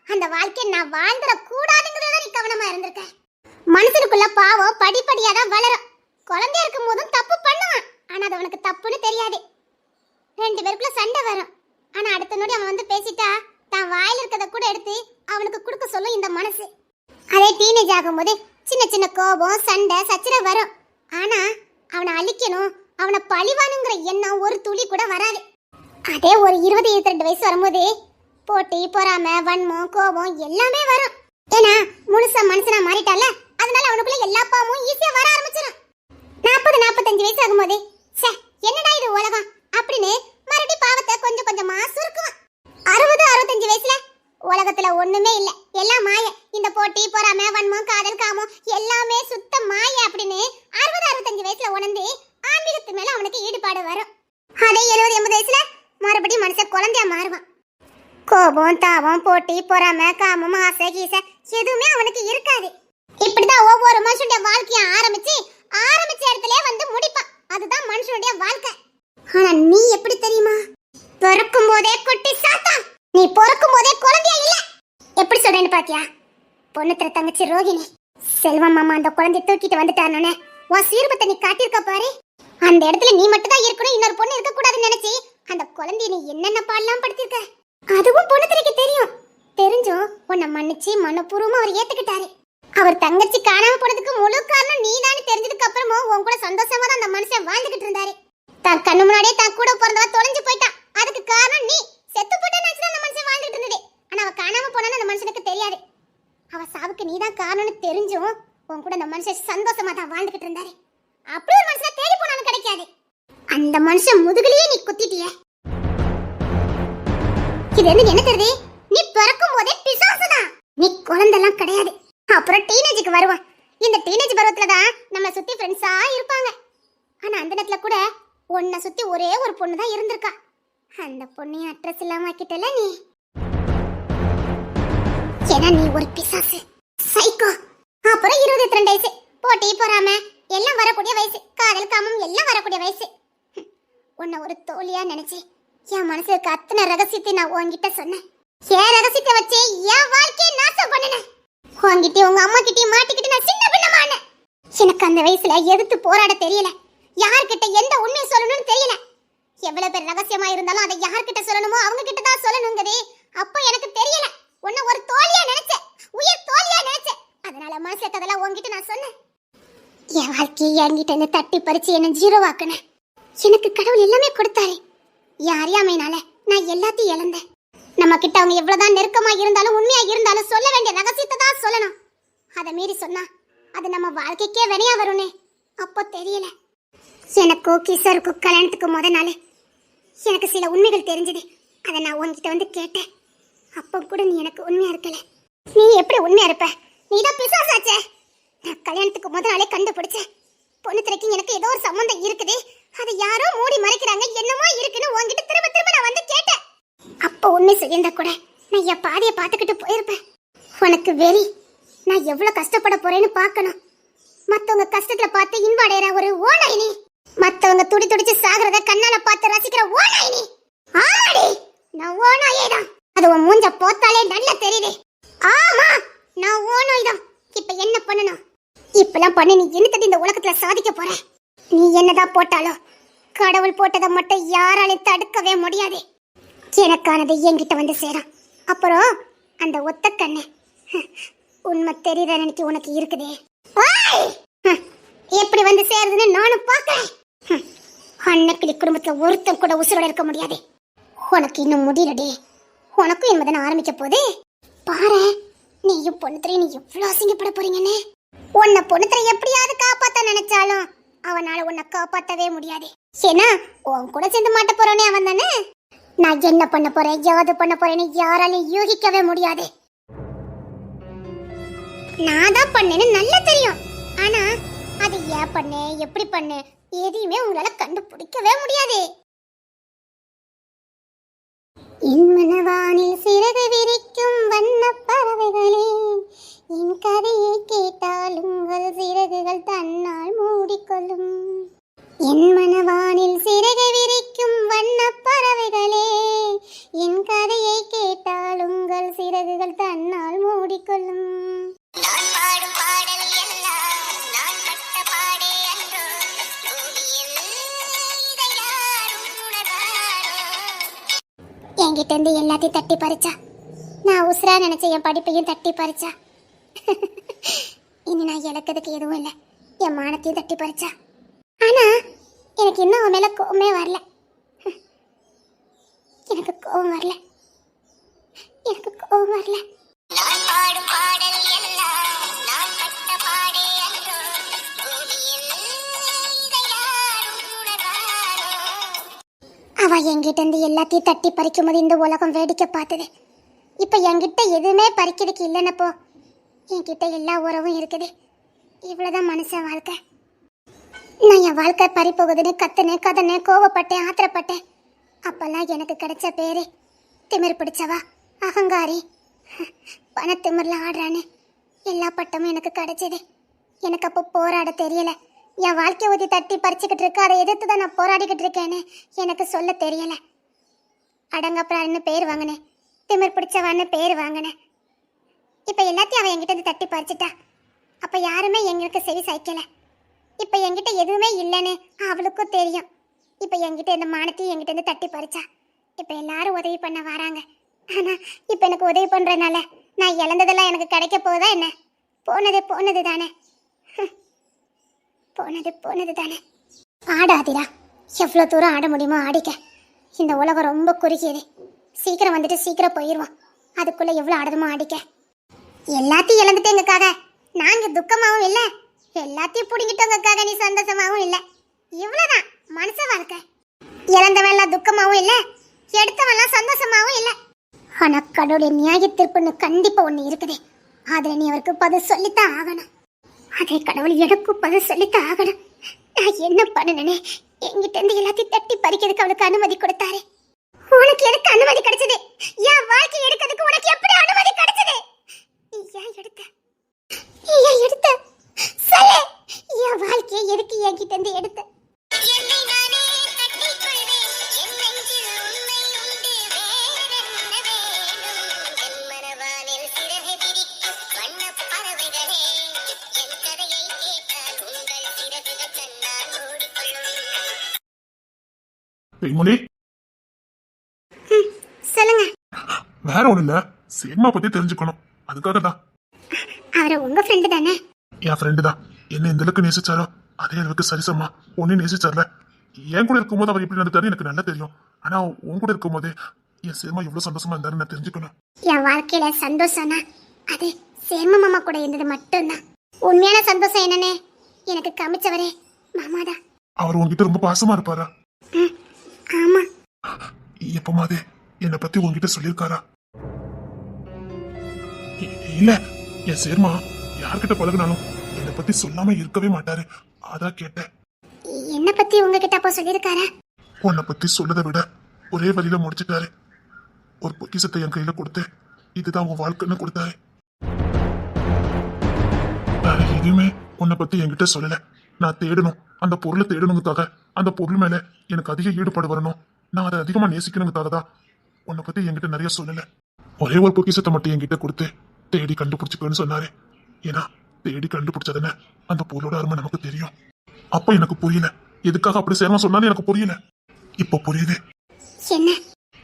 S3: அந்த வாழ்க்கையை நான் வாழ்ந்துட கூடாதுங்கிறத நீ கவனமா இருந்திருக்க. மனுஷனுக்குள்ள பாவம் படிப்படியா தான் வளரும். குழந்தையா இருக்கும் போதும் தப்பு பண்ணுவான், ஆனா அது அவனுக்கு தப்புன்னு தெரியாது. ரெண்டு பேருக்குள்ள சண்டை வரும், ஆனா அடுத்த நொடி அவன் வந்து பேசிட்டா தான் வாயில இருக்கத கூட எடுத்து அவனுக்கு கொடுக்க சொல்லும் இந்த மனசு. அதே டீனேஜ் ஆகும்போது சின்ன சின்ன கோபம் சண்டை சச்சரவு வரும், ஆனா அவனை அழிக்கணும் அவனை பழிவானுங்கிற எண்ணம் ஒரு துளி கூட வராது. அதே ஒரு 20-22 வயசு வரும்போது போட்டி பொறாமை வன்மம் கோபம் எல்லாமே வரும். ஏன்னா முழுசா மனுஷனா மாறிட்டால, அதனால அவனுக்குள்ள எல்லா பாவமும் ஈஸியா வர ஆரம்பிச்சிடும். 40-45 வயசு ஆகும்போது என்னடா இது உலகம் அப்படின்னு மறுபடியும் பாவத்தை கொஞ்சம் கொஞ்சமா சுருக்குவான். 60-65 வயசுல உலகத்துல ஒண்ணுமே இல்ல, எல்லாம் மாய. இந்த போட்டி பொறாமை வன்மம் காதல் காமம் எல்லாமே சுத்த மாய அப்படின்னு 60-65 வயசுல உணர்ந்து ஆன்மீகத்து மேல அவனுக்கு ஈடுபாடு வரும். அதே 70-80 வயசுல மறுபடியும் மனுஷன் குழந்தையா மாறுவான். கோபம் தாபம் போட்டி பொறாமை காமம் ஆசை கீசை எதுவுமே அவனுக்கு இருக்காது. இப்படிதான் ஒவ்வொரு மனுஷனுடைய வாழ்க்கைய ஆரம்பிச்ச இடத்துல வந்து முடிப்பான். அதுதான் மனுஷனுடைய வாழ்க்கை. ஆனா நீ எப்படி தெரியுமா? பிறக்கும் போதே குட்டி சாத்தா, நீ பிறக்கும் போதே குழந்தையா இல்ல. எப்படி சொல்றேன்னு பாத்தியா? பொண்ணுத்திர தங்கச்சி ரோகிணி செல்வம் மாமா அந்த குழந்தைய தூக்கிட்டு வந்துட்டானே, உன் சீர்பத்தை நீ காட்டியிருக்க பாரு. அந்த இடத்துல நீ மட்டும் தான் இருக்கணும், இன்னொரு பொண்ணு இருக்க கூடாதுன்னு நினைச்சு அந்த குழந்தைய நீ என்னென்ன பாடலாம் படுத்திருக்க. அதுவும் பொண்ணுத்திரைக்கு தெரியும். தெரிஞ்சும் உன்னை மன்னிச்சு மனப்பூர்வமா அவர் ஏத்துக்கிட்டாரு. அவர் தங்கச்சி காணாம போனதுக்கு முழு காரணம் நீதான்னு தெரிஞ்சதுக்கு அப்புறமும் உன் கூட சந்தோஷமா தான் அந்த மனுஷன் வாழ்ந்துகிட்டு இருந்தாரு. தான் கண்ணு முன்னாடியே தான் கூட பிறந்தவ தொலைஞ்சு போயிட்டான். அதுக்கு காரணம் நீ. செத்து போட்டேன்னு நினைச்சு அந்த மனுஷன் வாழ்ந்துட்டு இருந்தது. ஆனா அவ காணாம போனான்னு அந்த மனுஷனுக்கு தெரியாது. அவ சாவுக்கு நீதான் காரணம்னு தெரிஞ்சும் உன் கூட அந்த மனுஷன் சந்தோஷமா தான் வாழ்ந்துகிட்டு இருந்தாரு. அப்படி ஒரு மனுஷனை தேடி போனாலும் கிடைக்காது. அந்த மனுஷன் முதுகுலயே நீ குத்திட்டிய. இது என்ன தெரியுது? நீ பிறக்கும் போதே பிசாசுதான். நீ குழந்தைலாம் கிடையாது. அப்புறம் டீனேஜுக்கு வருவான். இந்த டீனேஜ் பருவத்துல தான் நம்ம சுத்தி ஃப்ரெண்ட்ஸா இருப்பாங்க. ஆனா அந்த நேரத்துல கூட உன்னை சுத்தி ஒரே ஒரு பொண்ணு தான் இருந்திருக்கா. அந்த பொண்ணையும் அட்ரஸ் இல்லாம ஆக்கிட்டல நீ. ஏன்னா நீ ஒரு பிசாசு, சைக்கோ. அப்புறம் 22 வயசு, போட்டி பொறாமை எல்லாம் வரக்கூடிய வயசு, காதல் காமம் எல்லாம் வரக்கூடிய வயசு. உன்னை ஒரு தோழியா நினைச்சு என் மனசுக்கு அத்தனை ரகசியத்தை நான் உன்கிட்ட சொன்னேன். என் ரகசியத்தை வச்சு என் வாழ்க்கையை நாசம் பண்ணினேன். உன்கிட்ட உங்க அம்மா கிட்ட மாட்டிக்கிட்டு நான் சின்ன பின்னமான. எனக்கு அந்த வயசுல எதிர்த்து போராட தெரியல, யார்கிட்ட எந்த உண்மையை சொல்லணும்னு தெரியல. எவ்வளவு பேர் ரகசியமா இருந்தாலும் அதை யார்கிட்ட சொல்லணுமோ அவங்க கிட்ட தான் சொல்லணுங்கிறது அப்ப எனக்கு தெரியல. உன்னை ஒரு தோழியா நினைச்சேன், உயிர் தோழியா நினைச்சேன். அதனால மனசுல கதெல்லாம் உன்கிட்ட நான் சொன்னேன். என் வாழ்க்கையை என்கிட்ட இருந்து தட்டி பறிச்சு என்ன ஜீரோவாக்குனேன். எனக்கு கடவுள் எல்லாமே கொடுத்தாரு. யாரையாமைனால நான் எல்லாத்தையும் இழந்தேன். நம்ம கிட்ட அவங்க எவ்வளவுதான் நெருக்கமா இருந்தாலும் உண்மையா இருந்தாலும் சொல்ல வேண்டிய ரகசியத்தை தான் சொல்லணும். அதை மீறி சொன்னா அது நம்ம வாழ்க்கைக்கே வினையா வரும்னே. அப்போ தெரியல. எனக்கும் கிஷோருக்கும் கல்யாணத்துக்கு முத நாள் எனக்கு சில உண்மைகள் தெரிஞ்சது. அதை நான் உன்கிட்ட வந்து கேட்டேன். அப்போ கூட நீ எனக்கு உண்மையா இருக்கல. நீ எப்படி உண்மையா இருப்ப? நீ தான் பிசாசாச்சே. நான் கல்யாணத்துக்கு முத நாளே கண்டுபிடிச்சேன். பொண்ணு திரைக்கு எனக்கு ஏதோ ஒரு சம்பந்தம் இருக்குது. அதை யாரோ மூடி மறைக்கிறாங்க, என்னமோ இருக்குன்னு உன்கிட்ட திரும்ப திரும்ப நான் வந்து கேட்டேன். அப்போ உண்மை சொல்லியிருந்தா கூட நான் என் பாதையை பார்த்துக்கிட்டு போயிருப்பேன். உனக்கு வெறி. நான் எவ்வளவு கஷ்டப்பட போறேன்னு பார்க்கணும். மத்தவங்க கஷ்டத்துல பார்த்து இன்பாடையற ஒரு ஓனாய் நீ. மத்தவங்க துடி துடிச்சு சாகுறத கண்ணால பார்த்து ரசிக்கிற ஓனாய் நீ. ஆமாடி, நான் ஓனாயே தான். அது உன் மூஞ்ச போத்தாலே நல்லா தெரியுது. ஆமா, நான் ஓனாய் தான். இப்ப என்ன பண்ணணும்? இப்பெல்லாம் பண்ணி நீ என்னத்தடி இந்த உலகத்துல சாதிக்க போற? நீ என்னதான் போட்டாலோ கடவுள் போட்டதை மட்டும் யாராலையும் தடுக்கவே முடியாது. எனக்கானது என்கிட்ட வந்து சேரும். அப்புறம் அந்த ஒத்த கண்ணு உண்மை தெரியுத நினைக்க உனக்கு இருக்குதே. எப்படி வந்து சேருதுன்னு நானும் பாக்குறேன். அன்னைக்கிளி குடும்பத்துல ஒருத்தன் கூட உசுரோட இருக்க முடியாது. உனக்கு இன்னும் முடியலடி. உனக்கும் என்பதனை ஆரம்பிக்க போதே பாரு. நீயும் பொண்ணுத்திரை நீ எவ்வளவு அசிங்கப்பட போறீங்கன்னு. உன்னை பொண்ணுத்திரை எப்படியாவது காப்பாத்த நினைச்சாலும் அவனால உன்னை காப்பாத்தவே முடியாது. ஏன்னா உன் கூட சேர்ந்து மாட்ட போறவனே அவன் தானே. நான் என்ன பண்ண போறேன், ஏதாவது பண்ண போறேன்னு யாராலையும் யூகிக்கவே முடியாது. நான் தான் பண்ணேன்னு நல்லா தெரியும். ஆனா அது ஏன் பண்ணு, எப்படி பண்ணு, எதையுமே உங்களால கண்டுபிடிக்கவே முடியாது. என் மனவானில் சிறகு விரிக்கும் வண்ண பறவைகளே, என் கதையை கேட்டால் உங்கள் சிறகுகள் தன்னால் மூடிக்கொள்ளும். என் மனவானில் சிறகு விரிக்கும் வண்ண பறவைகளே, என் கதையை கேட்டால் உங்கள் சிறகுகள் தன்னால் மூடிக்கொள்ளும். என்கிட்ட இருந்து எல்லாத்தையும் தட்டி பறிச்சா. நான் உசுரா நினைச்ச என் படிப்பையும் தட்டி பறிச்சா. இனி நான் இழக்கிறதுக்கு எதுவும் இல்லை. என் மானத்தையும் தட்டி பறிச்சா. ஆனா எனக்கு இன்னும் அவன் மேல கோவமே வரல. எனக்கு கோவம் வரல. எனக்கு கோவம் வரல. அவ என்கிட்ட இருந்து எல்லாத்தையும் தட்டி பறிக்கும் போது இந்த உலகம் வேடிக்கை பார்த்தது. இப்ப என்கிட்ட எதுவுமே பறிக்கிறதுக்கு இல்லைன்னப்போ என்கிட்ட எல்லா உறவும் இருக்குது. இவ்வளவுதான் மனுஷன் வாழ்க்கை. நான் என் வாழ்க்கை பறி போகுதுன்னு கத்துனேன், கதனேன், கோவப்பட்டேன், ஆத்திரப்பட்டேன். அப்பெல்லாம் எனக்கு கிடைச்ச பேரு திமிர் பிடிச்சவா, அகங்காரி, பணத்திமிர்ல ஆடுறான்னு எல்லா பட்டமும் எனக்கு கிடைச்சது. எனக்கு அப்போ போராட தெரியல. என் வாழ்க்கையை ஊதி தட்டி பறிச்சுக்கிட்டு இருக்க, அதை எதிர்த்து தான் நான் போராடிக்கிட்டு இருக்கேன்னு எனக்கு சொல்ல தெரியல. அடங்கப்படான்னு பேர் வாங்கினேன், திமிர் பிடிச்சவான்னு பேர் வாங்கினேன். இப்போ எல்லாத்தையும் அவன் என்கிட்ட இருந்து தட்டி பறிச்சுட்டா. அப்போ யாருமே எங்களுக்கு செவி சாய்க்கல. இப்போ என்கிட்ட எதுவுமே இல்லைன்னு அவளுக்கும் தெரியும். இப்போ என்கிட்ட இந்த மானத்தையும் என்கிட்ட இருந்து தட்டி பறிச்சா. இப்போ எல்லாரும் உதவி பண்ண வராங்க. ஆனால் இப்போ எனக்கு உதவி பண்ணுறதுனால நான் இழந்ததெல்லாம் எனக்கு கிடைக்க போகுதா என்ன? போனது போனது தானே. போனது போனது தானே. ஆடாதீரா. எவ்வளோ தூரம் ஆட முடியுமோ ஆடிக்க. இந்த உலகம் ரொம்ப குறுகியது. சீக்கிரம் வந்துட்டு சீக்கிரம் போயிடுவோம். அதுக்குள்ளே எவ்வளோ ஆடுதுமோ ஆடிக்க. எல்லாத்தையும் இழந்துட்டேங்கக்காக நாங்கள் துக்கமாகவும் இல்லை, எல்லாத்தையும் பிடிங்கிட்டோங்கக்காக நீ சந்தோஷமாகவும் இல்லை. இவ்வளோதான் மனுஷ வாழ்க்கை. இழந்தவெல்லாம் துக்கமாகவும் இல்லை, எடுத்தவெல்லாம் சந்தோஷமாகவும் இல்லை. ஆனால் கடவுளுடைய நியாய தீர்ப்புன்னு கண்டிப்பாக ஒன்று இருக்குது. அதில் நீ அவருக்கு பதில் சொல்லித்தான் ஆகணும். அதே கடவுள் எனக்கும் பதில் சொல்லித்தான் ஆகணும். நான் என்ன பண்ணனே? என்கிட்ட இருந்து எல்லாத்தையும் தட்டி பறிக்கிறதுக்கு அவளுக்கு அனுமதி கொடுத்தாரு. உனக்கு எதுக்கு அனுமதி கிடைச்சது? என் வாழ்க்கை எடுக்கிறதுக்கு உனக்கு எப்படி அனுமதி கிடைச்சது? நீ ஏன் எடுத்த? நீ ஏன் எடுத்த? சொல்லு. என் வாழ்க்கையை எதுக்கு என்கிட்ட இருந்து எடுத்த?
S2: முனி,
S3: சொல்லுங்க.
S2: வேற ஒண்ணு இல்ல, சினிமா பத்தி தெரிஞ்சுக்கணும், அதுக்காக தான்.
S3: அவரை உங்க ஃப்ரெண்டு தானே?
S2: என் ஃப்ரெண்டு தான். என்ன எந்த அளவுக்கு நேசிச்சாரோ அதே அளவுக்கு சரிசமா உன்னை நேசிச்சார்ல. என் கூட இருக்கும்போது அவர் எப்படி நடந்தாரு எனக்கு நல்லா தெரியும். ஆனா உன் கூட இருக்கும்போது என் சேர்மா எவ்வளவு சந்தோஷமா இருந்தாருன்னு நான் தெரிஞ்சுக்கணும்.
S3: என் வாழ்க்கையில சந்தோஷம்னா அது சேர்ம மாமா கூட இருந்தது மட்டும்தான். உண்மையான சந்தோஷம் என்னன்னே எனக்கு காமிச்சவரே மாமாதான்.
S2: அவர் உன்கிட்ட ரொம்ப பாசமா இருப்பாரா?
S3: ம், ஆமா.
S2: எப்பமாதே என்னை பத்தி உன்கிட்ட சொல்லியிருக்காரா? இல்ல, என் சேர்மா யார்கிட்ட பழகுனாலும் என்னை பத்தி சொல்லாம இருக்கவே மாட்டாரு. அதான் கேட்டேன்.
S3: என்ன பத்தி உங்ககிட்ட அப்போ சொல்லியிருக்காரா?
S2: உன்னை பத்தி சொல்லதை விட ஒரே வழியில முடிச்சிட்டாரு. ஒரு பொக்கிஷத்தை என் கையில கொடுத்து இதுதான் உன் வாழ்க்கைன்னு கொடுத்தாரு. வேற எதுவுமே உன்னை பத்தி என்கிட்ட சொல்லல. நான் தேடணும், அந்த பொருளை தேடணுங்கிறதுக்காக, அந்த பொருள் மேல எனக்கு அதிக ஈடுபாடு வரணும், நான் அதை அதிகமா நேசிக்கணுங்கிறதுக்காக தான் உன்னை பத்தி என்கிட்ட நிறைய சொல்லல. ஒரே ஒரு பொக்கிஷத்தை மட்டும் என்கிட்ட கொடுத்து தேடி கண்டுபிடிச்சுக்கன்னு சொன்னாரு. ஏன்னா தேடி கண்டுபிடிச்சதுன்னு அந்த பொருளோட அருமை நமக்கு தெரியும். அப்ப எனக்கு புரியல, எதுக்காக அப்படி சேரமா சொன்னாலும் எனக்கு புரியல. இப்ப புரியுது.
S3: என்ன?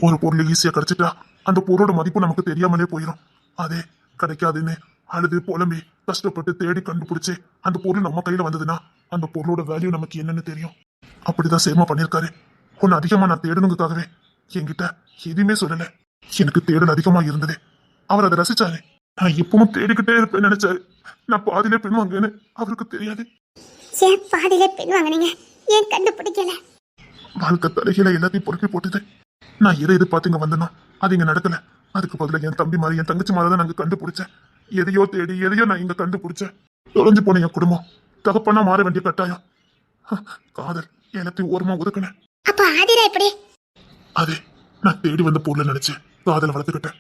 S2: ஒரு பொருள் ஈஸியா கிடைச்சிட்டா அந்த பொருளோட மதிப்பு நமக்கு தெரியாமலே போயிடும். அதே கிடைக்காதுன்னு அழுது புலம்பி கஷ்டப்பட்டு தேடி கண்டுபிடிச்சு அந்த பொருள் நம்ம கையில வந்ததுன்னா அந்த பொருளோட வேல்யூ நமக்கு என்னன்னு தெரியும். அப்படிதான் சேமா பண்ணிருக்காரு. ஒன்னு அதிகமா நான் தேடணுங்கிறதுக்காகவே என்கிட்ட எதுவுமே சொல்லல. எனக்கு தேடல் அதிகமா இருந்தது. அவர் அதை ரசிச்சாரு. நான் எப்பவும் தேடிக்கிட்டே இருப்பேன்னு நினைச்சாரு. நான் பாதியிலே பின்வாங்கன்னு அவருக்கு தெரியாது.
S3: ஏன் பாதியிலே பின்வாங்கினீங்க? ஏன் கண்டுபிடிக்கல?
S2: வாழ்க்கை தலைகளை எல்லாத்தையும் பொறுப்பி போட்டுது. நான் எதை எதிர்பார்த்து இங்க வந்தனோ அது இங்க நடக்கல. அதுக்கு பதிலாக என் தம்பி மாதிரி என் தங்கச்சி மாதிரி தான் நாங்க கண்டுபிடிச்சேன். எதையோ தேடி எதையோ நான் இங்க கண்டுபிடிச்சேன். தொலைஞ்சு போன என் குடும்பம் தகப்பனா மாற வேண்டிய கட்டாயம், காதல் எல்லாத்தையும் ஓரமா ஒதுக்கினேன்.
S3: அப்ப ஆதிரா எப்படி?
S2: அது நான் தேடி வந்த பொருளை நினைச்சு காதலை வளர்த்துக்கிட்டேன்.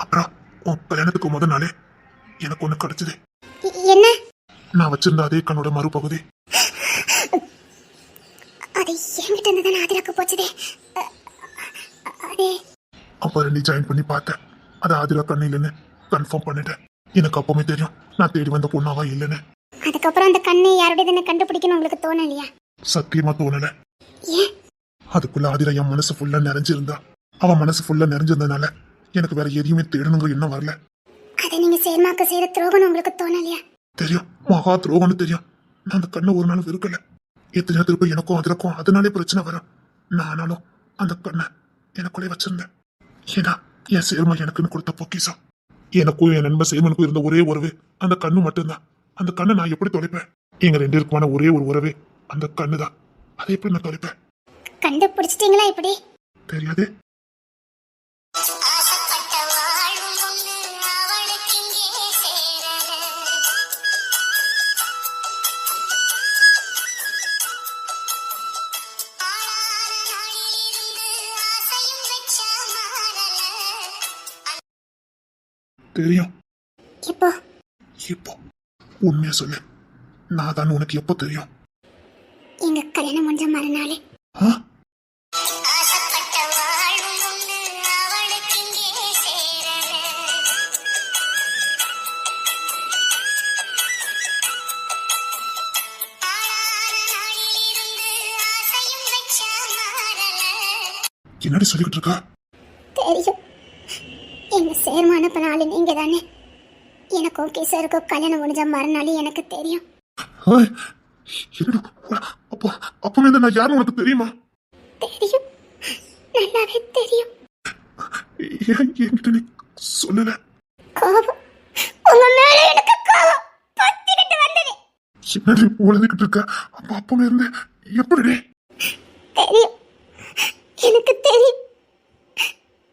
S2: அப்புறம் உன் கல்யாணத்துக்கு முதல் நாளே எனக்கு ஒண்ணு கிடைச்சது.
S3: என்ன?
S2: நான் வச்சிருந்த அதே கண்ணோட மறுபகுதி.
S3: அது என்கிட்ட இருந்ததான ஆதிராக்கு போச்சதே. அதே
S2: அப்ப ரெண்டு ஜாயின் பண்ணி பார்த்தேன். அது ஆதிரா கண்ணு இல்லைன்னு கன்ஃபார்ம் பண்ணிட்டேன். எனக்கு அப்பவுமே தெரியும் நான் தேடி வந்த பொண்ணாவா இல்லைன்னு.
S3: அதுக்கப்புறம் அந்த கண்ணு யாருடையதுன்னு கண்டுபிடிக்கணும் உங்களுக்கு தோணலையா?
S2: சத்தியமா தோணல.
S3: ஏன்?
S2: அதுக்குள்ள ஆதிரா என் மனசு ஃபுல்லா நிறைஞ்சிருந்தா. அவன் மனசு ஃபுல்லா நிறைஞ்சிருந்ததுனால எனக்கு வேற எதையுமே தேடணுங்கிற எண்ணம் வரல.
S3: அதை நீங்க சேர்மாக்க செய்யற துரோகம்னு உங்களுக்கு தோணலையா?
S2: தெரியும், மகா துரோகம்னு தெரியும். நான் அந்த கண்ணை ஒரு நாள் வெறுக்கல. எத்தனை திருப்பி எனக்கும் அதிரக்கும் அதனாலே பிரச்சனை வரும். நானாலும் அந்த கண்ணை எனக்குள்ளே வச்சிருந்தேன். ஏன்னா என் சேர்மா எனக்குன்னு கொடுத்த பொக்கிஷம். எனக்கும் என் நண்பன் சேர்மனுக்கும் இருந்த ஒரே உறவு அந்த கண்ணு மட்டும்தான். அந்த கண்ணை நான் எப்படி தொலைப்பேன்? எங்க ரெண்டு இருக்குமான ஒரே ஒரு உறவு அந்த கண்ணு தான். அதை எப்படி நான் தொலைப்பேன்?
S3: கண்டுபிடிச்சிட்டீங்களா இப்படி?
S2: தெரியாது. தெரியும்.
S3: இப்போ
S2: இப்போ உண்மையா சொல்லு, நான் தான் உனக்கு எப்போ தெரியும்?
S3: எங்க கல்யாணம் முடிஞ்ச மறுநாளே.
S2: ஆ? என்னடி சொல்லிக்கிட்டு இருக்கா?
S3: தெரியும். எங்க சேர்மா அனுப்பின ஆளு நீங்க தானே. எனக்கும் கிஷோருக்கும் கல்யாணம் முடிஞ்ச மறுநாளே எனக்கு தெரியும்.
S2: ஏய், என்னடி? அப்போ அப்பவே நான் யாரும் உனக்கு தெரியுமா?
S3: தெரியும், நல்லாவே தெரியும்.
S2: ஏன் என்கிட்ட நீ சொல்லல?
S3: கோபம், உங்க மேல எனக்கு கோபம் பத்திக்கிட்டு வந்தது.
S2: என்னடி உழந்துக்கிட்டு இருக்க? அப்ப அப்பவே இருந்து எப்படி?
S3: தெரியும், எனக்கு தெரியும்.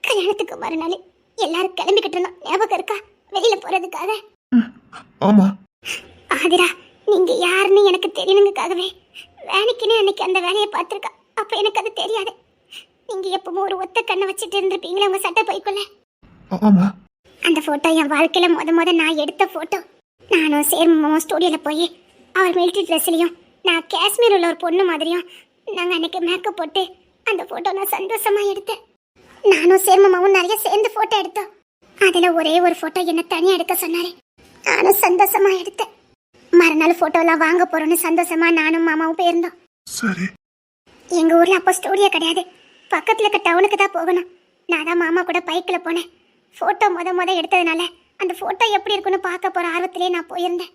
S3: கல்யாணத்துக்கு மறுநாள் எல்லாரும் கிளம்பிக்கிட்டு இருந்தோம். ஞாபகம் இருக்கா? வெளியில போறதுக்காக.
S2: ஆமா.
S3: ஆதிரா நீங்க யாருன்னு எனக்கு தெரியணுங்காகவே வேலைக்குன்னு அன்னைக்கு அந்த வேலையை பார்த்துருக்கா. அப்ப எனக்கு அது தெரியாது. நீங்க எப்பவும் ஒரு ஒத்த கண்ணை வச்சுட்டு இருந்திருப்பீங்களா உங்க சட்டை பைக்குள்ள.
S2: ஆமா.
S3: அந்த போட்டோ என் வாழ்க்கையில முத நான் எடுத்த போட்டோ. நானும் சேர்மாவும் ஸ்டூடியோல போய் அவர் மிலிட்ரி ட்ரெஸ்லயும் நான் காஷ்மீர் உள்ள ஒரு பொண்ணு மாதிரியும் நாங்க அன்னைக்கு மேக்கப் போட்டு அந்த போட்டோ நான் சந்தோஷமா எடுத்தேன். நானும் சேர்மாவும் நிறைய சேர்ந்து போட்டோ எடுத்தோம். அதுல ஒரே ஒரு போட்டோ என்ன தனியா எடுக்க சொன்னாரு. நானும் சந்தோஷமா எடுத்தேன். மறுநாள் போட்டோலாம் வாங்க போறோம்னு சந்தோஷமா நானும் மாமாவும் போயிருந்தோம்.
S2: சரி.
S3: எங்க ஊர்ல அப்போ ஸ்டூடியோ கிடையாது. பக்கத்துல இருக்க டவுனுக்கு தான் போகணும். நான் தான் மாமா கூட பைக்ல போனேன். போட்டோ முத எடுத்ததுனால அந்த போட்டோ எப்படி இருக்குன்னு பார்க்க போற ஆர்வத்திலே நான் போயிருந்தேன்.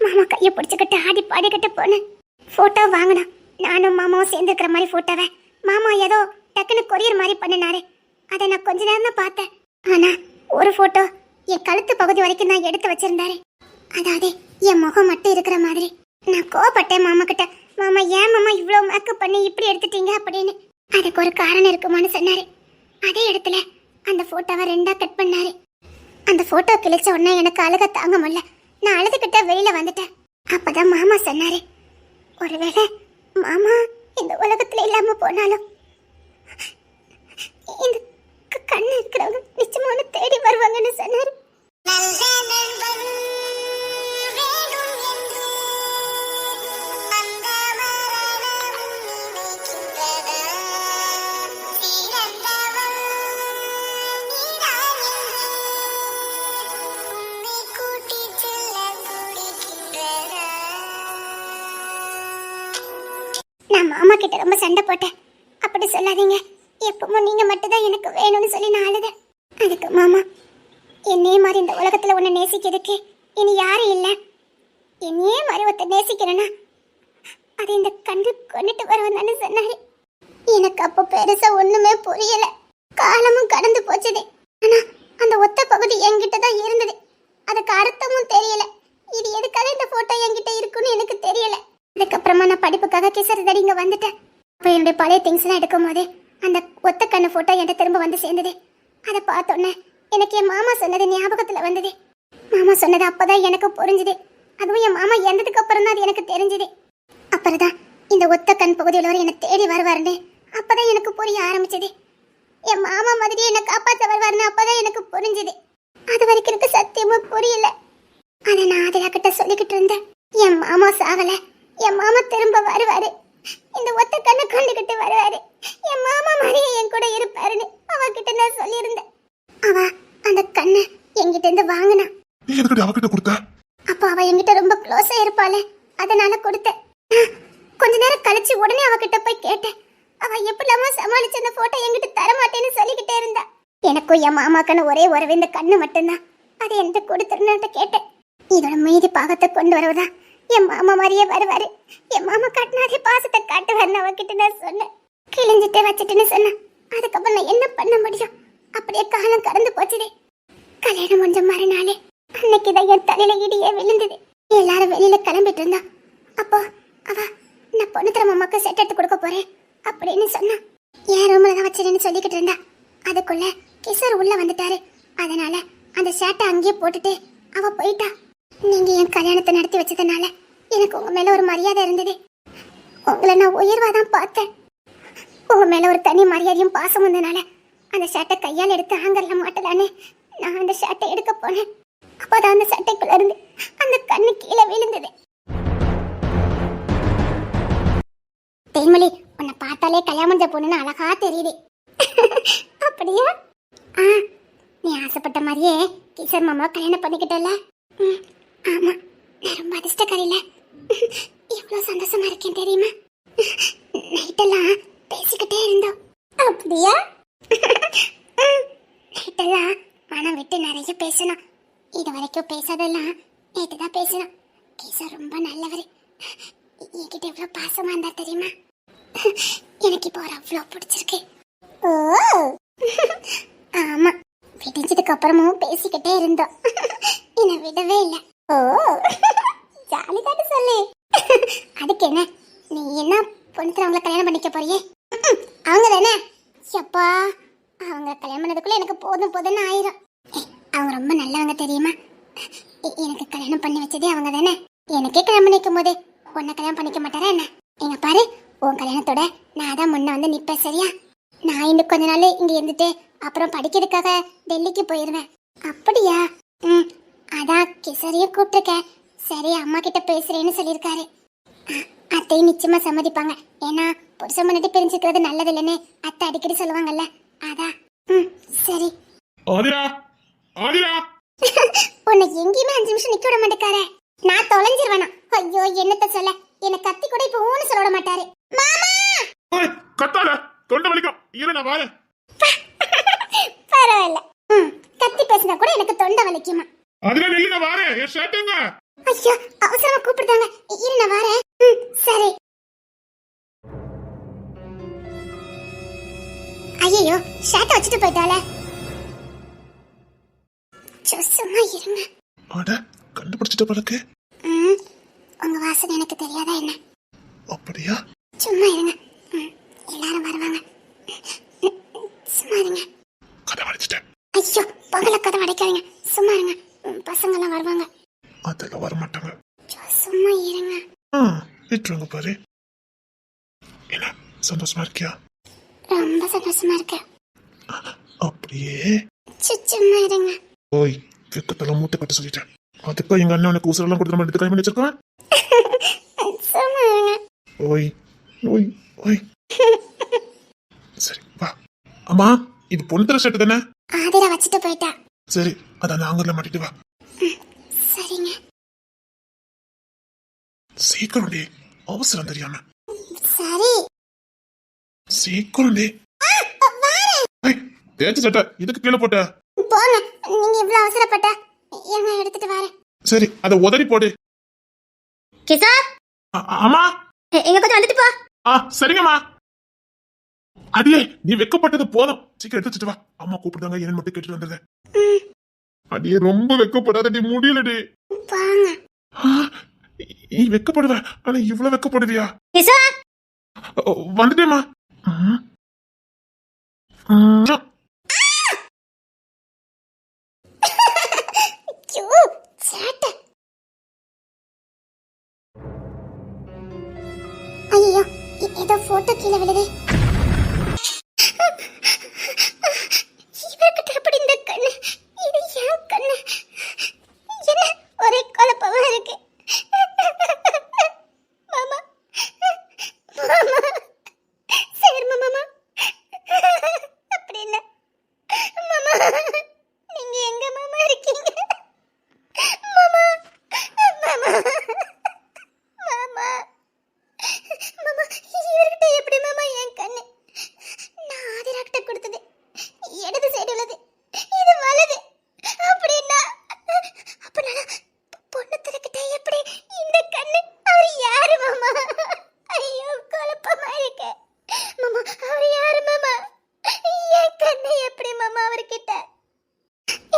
S3: மாமா கையை பிடிச்சுக்கிட்டு ஆடி பாடிக்கிட்டு போனேன். போட்டோ வாங்கினோம். நானும் மாமாவும் சேர்ந்துருக்கிற மாதிரி போட்டோவை மாமா ஏதோ டக்குன்னு கொரியர் மாதிரி பண்ணினாரு. அதை நான் கொஞ்ச நேரம் தான் பார்த்தேன். ஆனா ஒரு போட்டோ என் கழுத்து பகுதி வரைக்கும் தான் எடுத்து வச்சிருந்தாரு. அதாவது என் முகம் மட்டும் இருக்கிற மாதிரி. நான் கோபப்பட்டேன் மாமா கிட்ட. மாமா ஏன் மாமா இவ்வளவு மேக்கப் பண்ணி இப்படி எடுத்துட்டீங்க அப்படின்னு. அதுக்கு ஒரு காரணம் இருக்குமான்னு சொன்னாரு. அதே இடத்துல அந்த போட்டோவை 2ஆ கட் பண்ணாரு. அந்த போட்டோ கிழிச்ச உடனே எனக்கு அழுக தாங்க முடியல. நான் அழுதுகிட்ட வெளியில வந்துட்டேன். அப்பதான் மாமா சொன்னாரு, ஒருவேளை மாமா இந்த உலகத்துல இல்லாம போனாலும் இந்த கண்ணு இருக்கிறவங்க நிச்சயமா உன்னை தேடி வருவாங்கன்னு சொன்னாரு. நான் மாமா கிட்ட ரொம்ப சண்டை போட்டேன். அப்படி சொல்லாதீங்க, எப்பவும் நீங்க மட்டும் தான் எனக்கு வேணும்னு சொல்லி நான் அழுதேன். அதுக்கு மாமா, என்னையே மாதிரி இந்த உலகத்துல உன்னை நேசிக்கிறதுக்கு இனி யாரும் இல்லை. என்னையே மாதிரி ஒருத்தர் நேசிக்கிறேன்னா அது இந்த கண்டு கொண்டுட்டு வருவதான்னு சொன்னாரு. எனக்கு அப்போ பெருசா ஒண்ணுமே புரியல. காலமும் கடந்து போச்சுது. ஆனா அந்த ஒத்த பகுதி என்கிட்ட தான் இருந்தது. அதுக்கு அர்த்தமும் தெரியல. இது எதுக்காக இந்த போட்டோ என்கிட்ட இருக்குன்னு எனக்கு தெரியல. அதுக்கப்புறமா நான் படிப்புக்காக கிசர் இங்க வந்துட்டேன். அப்போ என்னுடைய பழைய திங்ஸ் எல்லாம் எடுக்கும் போது அந்த ஒத்த கண்ணு போட்டோ என்கிட்ட திரும்ப வந்து சேர்ந்தது. அதை பார்த்தோன்னே எனக்கு என் மாமா சொன்னது ஞாபகத்துல வந்தது. மாமா சொன்னது அப்பதான் எனக்கு புரிஞ்சுது. அதுவும் என் மாமா இறந்ததுக்கு அப்புறம் தான் அது எனக்கு தெரிஞ்சுது. அப்புறம்தான் இந்த ஒத்த கண் பகுதி உள்ளவர் என்னை தேடி வருவாருன்னு அப்பதான் எனக்கு புரிய ஆரம்பிச்சது. என் மாமா மாதிரி என்னை காப்பாற்ற வருவாருன்னு அப்பதான் எனக்கு புரிஞ்சுது. அது வரைக்கும் எனக்கு சத்தியமா புரியல. அதை நான் அதில் கிட்ட சொல்லிக்கிட்டு இருந்தேன். என் மாமா சாகல, என் மாமா திரும்ப வருவாரு, இந்த ஒத்த கண்ணை கொண்டுகிட்டு வருவாரு, என் மாமா மாதிரியே என் கூட இருப்பாருன்னு அவகிட்ட நான் சொல்லியிருந்தேன். அவ அந்த கண்ணை என்கிட்ட இருந்து வாங்கினா.
S2: அவகிட்ட கொடுத்த
S3: அப்போ அவ என்கிட்ட ரொம்ப க்ளோஸா இருப்பாளே, அதனால கொடுத்தேன். கொஞ்ச நேரம் கழிச்சு உடனே அவகிட்ட போய் கேட்டேன். அவ எப்படிலாமோ சமாளிச்சு அந்த போட்டோ என்கிட்ட தரமாட்டேன்னு சொல்லிக்கிட்டே இருந்தா. எனக்கும் என் மாமாக்கான ஒரே உறவு இந்த கண்ணு மட்டும்தான். அதை என்கிட்ட கொடுத்துருன்னு கேட்டேன். இதோட மீதி பாகத்தை கொண்டு வருவதா என் மாமா மாதிரியே வருவாரு, என் மாமா காட்டினாதே பாசத்தை காட்டுவாருன்னு அவகிட்ட நான் சொன்னேன். கிழிஞ்சிட்டே வச்சுட்டுன்னு சொன்னேன். அதுக்கப்புறம் நான் என்ன பண்ண முடியும்? அப்படியே காலம் கடந்து போச்சுதே. கல்யாணம் முடிஞ்ச மறுநாளே அன்னைக்குதான் என் தலையில இடியே விழுந்தது. எல்லாரும் வெளியில கிளம்பிட்டு இருந்தா. அப்போ அவ, நான் பொண்ணுத்திர மாமாக்கு செட் எடுத்து கொடுக்க போறேன் அப்படின்னு சொன்னா. என் ரூம்ல தான் வச்சிருன்னு சொல்லிக்கிட்டு இருந்தா. அதுக்குள்ள கிஷோர் உள்ள வந்துட்டாரு. அதனால அந்த ஷர்ட்டை அங்கேயே போட்டுட்டு அவ போயிட்டா. நீங்க என் கல்யாணத்தை நடத்தி வச்சதுனால எனக்கு உங்க மேல ஒரு மரியாதை இருந்தது. உங்களை நான் உயர்வாதான் பார்த்தேன். உங்க மேல ஒரு தனி மரியாதையும் பாசம் வந்தனால அந்த ஷர்ட்டை கையால் எடுத்து ஹேங்கர்ல மாட்டலான்னு நான் அந்த ஷர்ட்டை எடுக்க போனேன். அப்போதான் அந்த சட்டைக்குள்ள இருந்து அந்த கண்ணு கீழே விழுந்தது. தேன்மொழி, உன்னை பார்த்தாலே கல்யாணம் பொண்ணுன்னு அழகா தெரியுது. அப்படியா? நீ ஆசைப்பட்ட மாதிரியே கிஷோர் மாமா கல்யாணம் பண்ணிக்கிட்டல. ஆமா, நான் ரொம்ப அதிர்ஷ்டக்காரியில. எவ்வளவு சந்தோஷமா இருக்கேன் தெரியுமா? நைட்டெல்லாம் பேசிக்கிட்டே இருந்தோம். அப்படியா? நைட்டெல்லாம் மனம் விட்டு நிறைய பேசணும். இது வரைக்கும் பேசாதெல்லாம் நேற்று தான் பேசணும். கிஷோர் ரொம்ப நல்லவர். என்கிட்ட எவ்வளவு பாசமா இருந்தா தெரியுமா? எனக்கு இப்போ அவ்வளோ பிடிச்சிருக்கு. ஓ ஆமா, விடிஞ்சதுக்கு அப்புறமும் பேசிக்கிட்டே இருந்தோம். என்னை விடவே இல்லை. ஓ ஜாலி தானே சொல்லு. அதுக்கு என்ன, நீ என்ன பொண்ணுத்தவங்களை கல்யாணம் பண்ணிக்க போறியே? அவங்க தானே. எப்பா, அவங்க கல்யாணம் பண்ணதுக்குள்ள எனக்கு போதும் போதும்னு ஆயிரும். அவங்க ரொம்ப நல்லவங்க தெரியுமா? எனக்கு கல்யாணம் பண்ணி வச்சதே அவங்க தானே. எனக்கே கல்யாணம் பண்ணிக்கும் போது உன்னை கல்யாணம் பண்ணிக்க மாட்டாரா என்ன? எங்க பாரு, உன் கல்யாணத்தோட நான் தான் முன்ன வந்து நிப்பேன், சரியா? நான் இன்னும் கொஞ்ச நாள் இங்க இருந்துட்டு அப்புறம் படிக்கிறதுக்காக டெல்லிக்கு போயிருவேன். அப்படியா? அதான் கிஷோரையும் கூப்பிட்டுருக்கேன். சரி, அம்மா கிட்ட பேசுறேன்னு சொல்லியிருக்காரு. அத்தையும் நிச்சயமா சம்மதிப்பாங்க. ஏன்னா புருஷன் பண்ணிட்டு பிரிஞ்சுக்கிறது நல்லது இல்லைன்னு அத்தை அடிக்கடி சொல்லுவாங்கல்ல, அதான். சரி. உன்னை எங்கேயுமே 5 நிமிஷம் நிக்க விட மாட்டேக்காரே. நான் தொலைஞ்சிருவேனா? ஐயோ, என்னத்த சொல்ல, என்ன கத்தி கூட இப்ப ஊன்னு சொல்ல மாட்டாரு. மாமா
S2: கத்தால, தொண்டை வலிக்கும். இரு, நான் வரேன்.
S3: பரவாயில்ல, கத்தி பேசினா கூட எனக்கு தொண்டை வலிக்குமா?
S2: அதுல நில்லு, நான் வரேன். என் ஷர்ட்டுங்க.
S3: ஐயோ, அவசரமா கூப்பிடுறாங்க. இரு, நான் வரேன். சரி. ஐயோ ஷர்ட் வச்சுட்டு போயிட்டாளே. சும்மா இருங்க.
S2: அட கண்டுபிடிச்சிட்ட பழக்கு.
S3: உங்க வாசனை எனக்கு தெரியாதா என்ன?
S2: அப்படியா?
S3: சும்மா இருங்க. எல்லாரும் வருவாங்க. சும்மா இருங்க.
S2: கதை அடிச்சிட்டேன்.
S3: ஐயோ பகல கதை அடைக்காதீங்க. சும்மா இருங்க. பசங்க எல்லாம் வருவாங்க.
S2: அதெல்லாம் வர மாட்டாங்க.
S3: சும்மா இருங்க.
S2: விட்டுருங்க பாரு. என்ன சந்தோஷமா இருக்கியா?
S3: ரொம்ப சந்தோஷமா இருக்கு.
S2: அப்படியே
S3: சும்மா இருங்க.
S2: ஓய் வெக்கத்தெல்லாம் மூட்டை கட்ட சொல்லிட்டேன். அதுக்கு எங்க அண்ணன் உனக்கு உசுரெல்லாம் கொடுத்து நம்ம எடுத்து கை பண்ணி வச்சிருக்கேன்.
S3: சும்மா இருங்க.
S2: ஓய் ஓய் ஓய். சரி வா. அம்மா இது பொண்ணு தர ஷர்ட் தானே?
S3: ஆதிரா வச்சுட்டு போயிட்டா.
S2: சரி அத அந்த ஆங்கர்ல மாட்டிட்டு வா.
S3: சரிங்க.
S2: சீக்கிரம் டி, அவசரம் தெரியாம.
S3: சரி
S2: சீக்கிரம் டி. தேய்ச்சி சட்டை இதுக்கு கீழே போட்ட.
S3: போங்க. நீங்க இவ்வளவு அவசரப்பட்ட என்ன எடுத்துட்டு வரேன்.
S2: சரி அத உதறி போடு.
S1: கிசா
S2: அம்மா
S1: எங்க கொஞ்சம் வந்துட்டு போ.
S2: சரிங்கம்மா. அடியே நீ வெக்கப்பட்டது போதும், சீக்கிரம் எடுத்து வச்சுட்டு வா. அம்மா கூப்பிடுறாங்க ஏன்னு மட்டும் கேட்டுட்டு வந்துடுறேன். அடியே ரொம்ப வெக்கப்படாதடி, முடியலடி.
S3: வாங்க.
S2: நீ வெக்கப்படுவ ஆனா இவ்வளவு வெக்கப்படுவியா?
S1: கிசா
S2: வந்துட்டேம்மா.
S3: ஐயோ ஏதோ போட்டோ கீழே விழுது. இவர்கிட்ட எப்படி இந்த கண்ணு? இது ஏன் கண்ணு? என்ன ஒரே குழப்பமா இருக்கு. மாமா மாமா சேர்மா மாமா அப்படின்னா மாமா நீங்க எங்க மாமா இருக்கீங்க? மாமா மாமா மாமா மாமா இவர்கிட்ட எப்படி மாமா என் கண்ணு? நான் ஆதிராக்கிட்ட கொடுத்தது இடது சைடு உள்ளது, இது வலது. அப்படின்னா அப்பனால பொண்ணு தரக்கிட்ட எப்படி இந்த கண்ணு? அவர் யாரு மாமா? ஐயோ குழப்பமா இருக்கு மாமா. அவர் யாரு மாமா? என் கண்ணு எப்படி மாமா அவர்கிட்ட?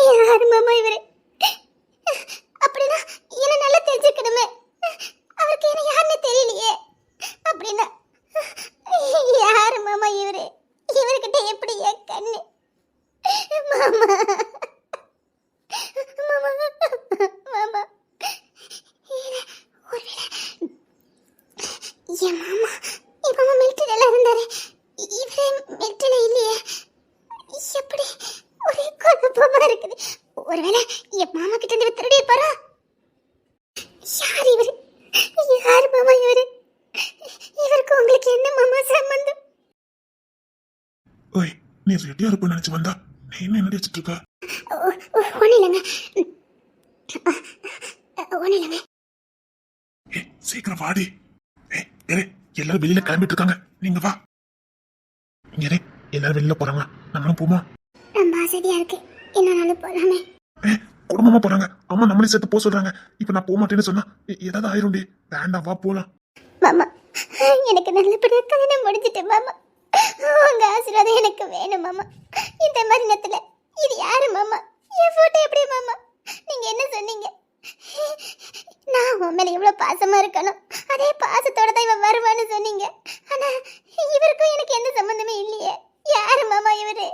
S3: யாரு மாமா இவரு? அப்படின்னா என்ன நல்லா தெரிஞ்சுக்கணுமே. அவருக்கு என்ன யாருன்னு தெரியலையே. அப்படின்னா யாரு மாமா இவரு? இவர்கிட்ட எப்படி என் கண்ணு? மாமா மாமா மாமா என் மாமா என் மாமா மிலிட்டரியில இருந்தாரு. இவரே மிலிட்டரியில இல்லையே. எப்படி ஒரே குழப்பமா இருக்குது. ஒருவேளை என் மாமா கிட்ட இருந்து திருடி இருப்பாரா? யார் இவரு? யார் மாமா இவரு? இவருக்கு உங்களுக்கு என்ன மாமா சம்பந்தம்?
S2: ஓய் நீ ரெடியா இருப்ப நினைச்சு வந்தா நீ என்ன நினைச்சிட்டு இருக்க?
S3: ஒன்னிலங்க ஒன்னிலங்க.
S2: சீக்கிரம் வாடி. எல்லாரும் வெளியில கிளம்பிட்டு இருக்காங்க, நீங்க வா. எல்லாரும் வெளியில போறாங்க, நம்மளும் போமா.
S3: ரொம்ப ஆசையா இருக்கு, என்னாலும் போலாமே.
S2: குடும்பமா போறாங்க, அம்மா நம்மளே சேர்த்து போக சொல்றாங்க. இப்ப நான் போக மாட்டேன்னு சொன்னா ஏதாவது ஆயிரும்டி. வேண்டாம் வா போலாம்.
S3: மாமா எனக்கு நல்லபடியா கல்யாணம் முடிஞ்சிட்டு மாமா. உங்க ஆசீர்வாதம் எனக்கு வேணும் மாமா. இந்த மாதிரி நேரத்துல இது யாரு மாமா? என் போட்டோ எப்படி மாமா? நீங்க என்ன சொன்னீங்க? நான் உன் மேல எவ்வளவு பாசமா இருக்கணும், அதே பாசத்தோட தான் இவன் வருவான்னு சொன்னீங்க. ஆனா இவருக்கும் எனக்கு எந்த சம்பந்தமே இல்லையே. யாரு மாமா இவரு?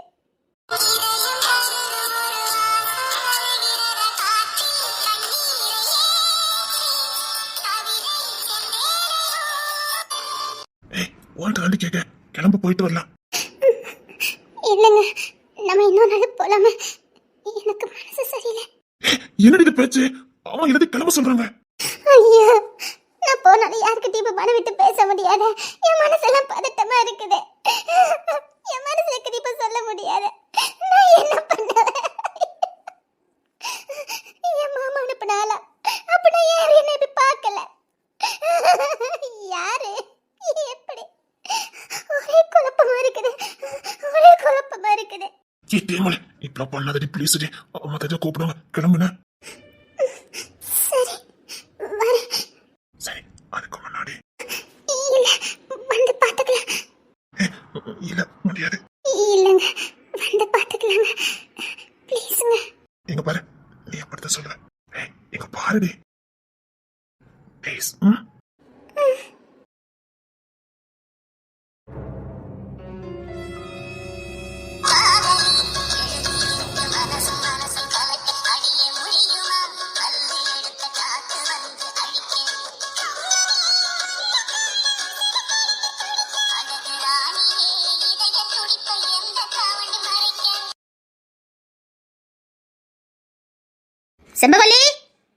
S2: ஓல்ட் கேட்க கிளம்ப போயிட்டு வரலாம்.
S3: இல்லங்க நம்ம இன்னொரு நாள் போலாமே. எனக்கு மனசு சரியில்லை.
S2: என்னடி பேச்சு? அவன் எல்லாத்தையும் கிளம்ப சொல்றாங்க.
S3: ஐயோ நான் போனாலும் யாருக்கிட்ட இப்ப மன விட்டு பேச முடியாது. என் மனசெல்லாம் பதட்டமா இருக்குது. என் மனசுக்கு இப்ப சொல்ல முடியாது. நான் என்ன பண்ணுவேன்? என் மாமா அனுப்பினாலா? அப்ப நான் யாரும் என்ன இப்படி பார்க்கல. யாரு எப்படி? ஒரே குழப்பமா இருக்குது, ஒரே குழப்பமா இருக்குது.
S2: இப்ப பண்ணாதடி ப்ளீஸ். அம்மா தஜா கூப்பிடுவாங்க, கிளம்புன.
S3: சரி வரேன்.
S2: சரி அதுக்கு முன்னாடி
S3: இல்ல வந்து பாத்துக்கலாம்.
S2: இல்ல முடியாது.
S3: இல்ல
S2: அடுத்த சொல்றேன். ஏய், இங்க பாருடி ப்ளீஸ்.
S1: செம்பவல்லி,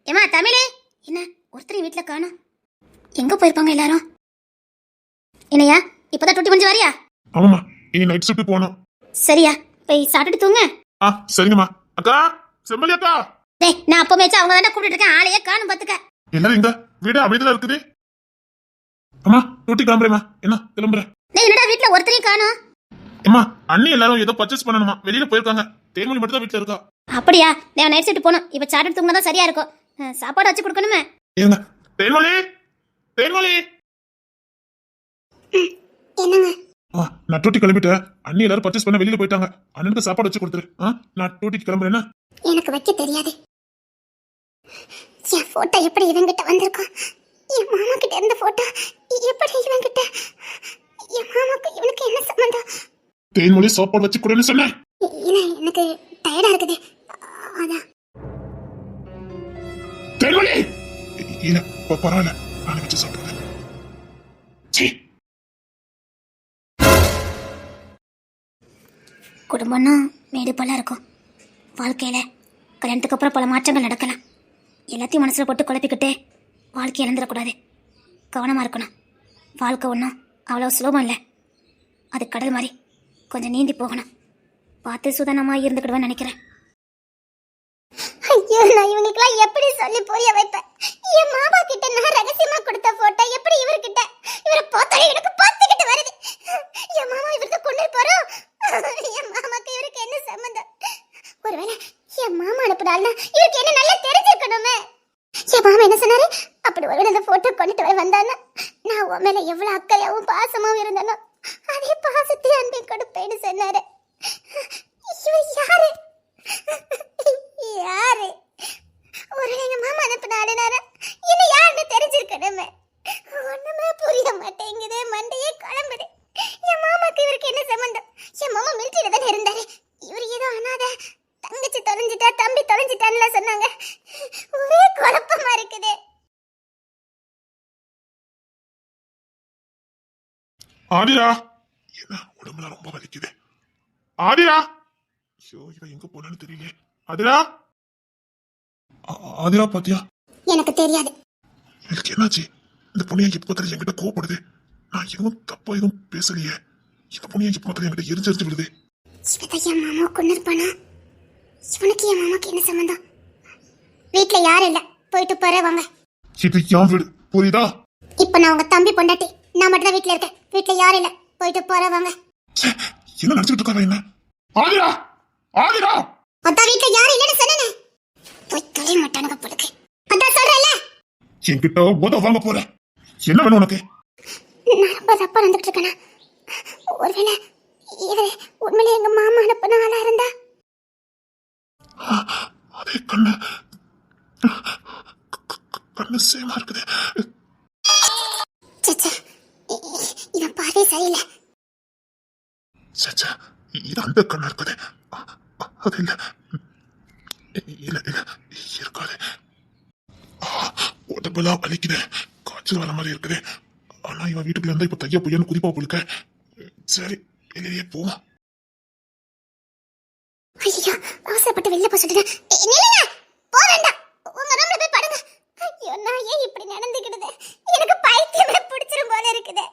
S1: ஏமா தமிழே, என்ன ஒருத்தரையும் வீட்டுல காணோம்? எங்க போயிருப்பாங்க எல்லாரும்? என்னையா இப்பதான் டூட்டி முடிஞ்சு வரியா?
S2: ஆமாம்மா, இனி நைட் ஷிஃப்ட் போகணும்.
S1: சரியா, போய் சாப்பிட்டுட்டு தூங்க.
S2: சரிங்கம்மா. அக்கா, செம்பலி அக்கா.
S1: டேய், நான் அப்ப மேய்ச்சா அவங்க தானே கூப்பிட்டு இருக்கேன், ஆளையே காணும் பாத்துக்க.
S2: எல்லாரும் எங்க? வீடு அமைதியா இருக்குது. அம்மா, டூட்டி கிளம்புறேம்மா. என்ன கிளம்புறேன்?
S1: டேய், என்னடா வீட்டுல ஒருத்தரையும் காணோம்?
S2: அம்மா, அண்ணி எல்லாரும் ஏதோ பர்ச்சேஸ் பண்ணணுமா, வெளியில போயிருக்காங்க. தேன்மொழி மட்டும் தான் வீட்டுல இருக்கா.
S1: அப்படியா? நான் நைட் ஷிஃப்ட் போகணும். இப்ப சாப்பிட்டு தூங்கினா தான் சரியா இருக்கும். சாப்பாடு வச்சு கொடுக்கணுமே.
S2: ஏங்க, தேன்மொழி, தேன்மொழி.
S3: என்னங்க?
S2: நான் டூட்டி கிளம்பிட்டேன். அண்ணி எல்லாரும் பர்ச்சேஸ் பண்ண வெளியில போயிட்டாங்க. அண்ணனுக்கு சாப்பாடு வச்சு கொடுத்துரு. நான் டூட்டிக்கு கிளம்புறேன்னா.
S3: எனக்கு வைக்க தெரியாது. என் போட்டோ எப்படி இவங்கிட்ட வந்திருக்கும்? என் மாமா கிட்ட இருந்த போட்டோ எப்படி இவங்கிட்ட? என் மாமாக்கு இவனுக்கு என்ன சம்பந்தம்?
S2: தேன்மொழி சாப்பாடு வச்சு கொடுன்னு சொன்னேன்.
S3: இல்ல, எனக்கு டயர்டா இருக்குது, அதான்.
S2: தேன்மொழி, இல்ல பரவாயில்ல, நான் வச்சு சாப்பிடுறேன்.
S1: குடும்பம்னா மேடு பல இருக்கும். வாழ்க்கையில கல்யாணத்துக்கு அப்புறம் பல மாற்றங்கள் நடக்கலாம். எல்லாத்தையும் மனசுல போட்டு குழப்பிக்கிட்டே வாழ்க்கை இழந்துடக்கூடாது. கவனமா இருக்கணும். வாழ்க்கை ஒன்றும் அவ்வளோ சுலபம் இல்லை. அது கடல் மாதிரி கொஞ்சம் நீந்தி போகணும். பார்த்து சுதனமா இருந்துக்கிடுவேன்னு நினைக்கிறேன்.
S3: ஐயோ, நான் இவங்களுக்குலாம் எப்படி சொல்லி புரிய வைப்பேன்? என் மாமா கிட்ட நான் ரகசியமா கொடுத்த போட்டோ எப்படி இவர்கிட்ட? இவரை பார்த்தாலே எனக்கு பார்த்துக்கிட்டு வருது. என் மாமா இவருக்கு கொண்டு போறோம். என் மாமாக்கு இவருக்கு என்ன சம்பந்தம்? ஒருவேளை என் மாமா அனுப்புனால்னா இவருக்கு என்ன நல்லா தெரிஞ்சுக்கணுமே. என் மாமா என்ன சொன்னாரு? அப்படி ஒருவேளை இந்த போட்டோ கொண்டுட்டு வர வந்தானா நான் உன் மேல எவ்வளவு அக்கறையாவும் பாசமாவும் இருந்தனோ அதே பாசத்தை அன்பை கொடுப்பேன்னு சொன்னாரு. இவன் யாரு? யாரு? ஒரு எங்க மாமா அனுப்பினாரு, என்ன யாருன்னு தெரிஞ்சிருக்கணுமே. ஒண்ணுமே புரிய மாட்டேங்குது, மண்டையே குழம்புது. என் மாமாக்கு இவருக்கு என்ன சம்பந்தம்? என் மாமா மிலிட்டரியில தானே இருந்தாரு. இவர் ஏதோ அனாத, தங்கச்சி தொலைஞ்சிட்டா, தம்பி தொலைஞ்சிட்டான்னு சொன்னாங்க. ஒரே குழப்பமா இருக்குது.
S2: ஆதிரா, என்ன உடம்புல ரொம்ப வலிக்குது. ஆதிரா, ஐயோ, இவன் எங்க போனான்னு தெரியல. ஆதிரா, ஆதிரா பாத்தியா?
S3: எனக்கு தெரியாது.
S2: எனக்கு என்னாச்சு? இந்த பொண்ணியா எப்ப பார்த்தாலும் என்கிட்ட கோவப்படுது. நான் எதுவும் தப்பா எதுவும் பேசலையே. இந்த பொண்ணியா எப்ப பார்த்தாலும் என்கிட்ட எரிஞ்சு விடுது.
S3: இவதான் என் மாமா கொண்டு இருப்பானா? இவனுக்கு என் மாமாக்கு என்ன சம்பந்தம்? வீட்டுல யாரும் இல்ல, போயிட்டு போற வாங்க.
S2: இது என் வீடு, புரியுதா?
S3: இப்ப நான் உங்க தம்பி பொண்டாட்டி, நான் மட்டும் தான் வீட்டுல இருக்கேன். வீட்டுல யாரும் இல்ல, போயிட்டு போற வாங்க.
S2: என்ன நினைச்சிட்டு இருக்காங்க? என்ன ஆதிரா, ஆதிரா,
S3: அதான் வீட்டுல யாரும் இல்லன்னு சொன்னேனே. போய் தொலை மாட்டானுங்க போடுக்கு. அதான் சொல்றேன்ல.
S2: என்கிட்ட உத வாங்க போற. என்ன வேணும் உனக்கு?
S3: நான் ரொம்ப தப்பா நடந்துட்டு இருக்கேனா? ஒருவேளை இவரு உண்மையிலே எங்க மாமா அனுப்பின ஆளா இருந்தா?
S2: அதே கண்ணு கண்ணு சேமா இருக்குது.
S3: சச்சா, இவன் பார்வை சரியில்லை.
S2: சச்சா, இது அந்த கண்ணா இருக்குது. அது இல்ல இல்ல இல்ல இருக்காது. உடம்பெல்லாம் வலிக்குது, காய்ச்சல் வர மாதிரி இருக்குது. ஆனா இவன் வீட்டுக்குள்ள இருந்தா இப்ப தைய பொய்யன்னு குதிப்பா போலுக்க. சரி, வெளியே போவோம்.
S3: ஐயோ, அவசரப்பட்டு வெளில போய் சொல்லிட்டேன். நில்லுங்க, போ வேண்டாம். உங்க ரூம்ல போய் படுங்க. ஐயோ, நான் ஏன் இப்படி நடந்துக்கிடுது? எனக்கு பைத்தியமே பிடிச்சிரும் போல இருக்குது.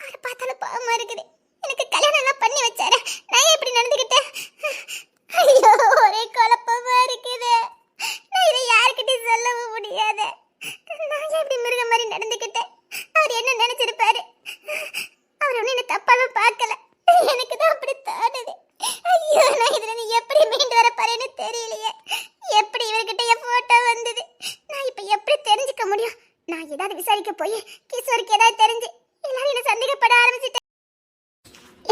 S3: அதை பார்த்தாலும் பாவமா இருக்குது. எனக்கு கல்யாணம் எல்லாம் பண்ணி வச்சாரு, நான் ஏன் இப்படி நடந்துக்கிட்டேன்? ஐயோ, ஒரே குழப்பமா இருக்குது. நான் இதை யாருக்கிட்டையும் சொல்லவும் முடியாது. நான் ஏன் இப்படி மிருகம் மாதிரி நடந்துக்கிட்டேன்? அவர் என்ன நினைச்சிருப்பாரு? அவர் ஒன்னும் என்ன தப்பாலும் பார்க்கல. எனக்கு தான் அப்படி தோணுது. ஐயோ, நான் இதுல இருந்து எப்படி மீண்டு வர போறேன்னு தெரியலையே. எப்படி இவர்கிட்ட என் போட்டோ வந்தது? நான் இப்ப எப்படி தெரிஞ்சுக்க முடியும்? நான் ஏதாவது விசாரிக்க போய் கிஷோருக்கு ஏதாவது தெரிஞ்சு எல்லாரும் என்ன சந்தேகப்பட ஆரம்பிச்சுட்டேன்.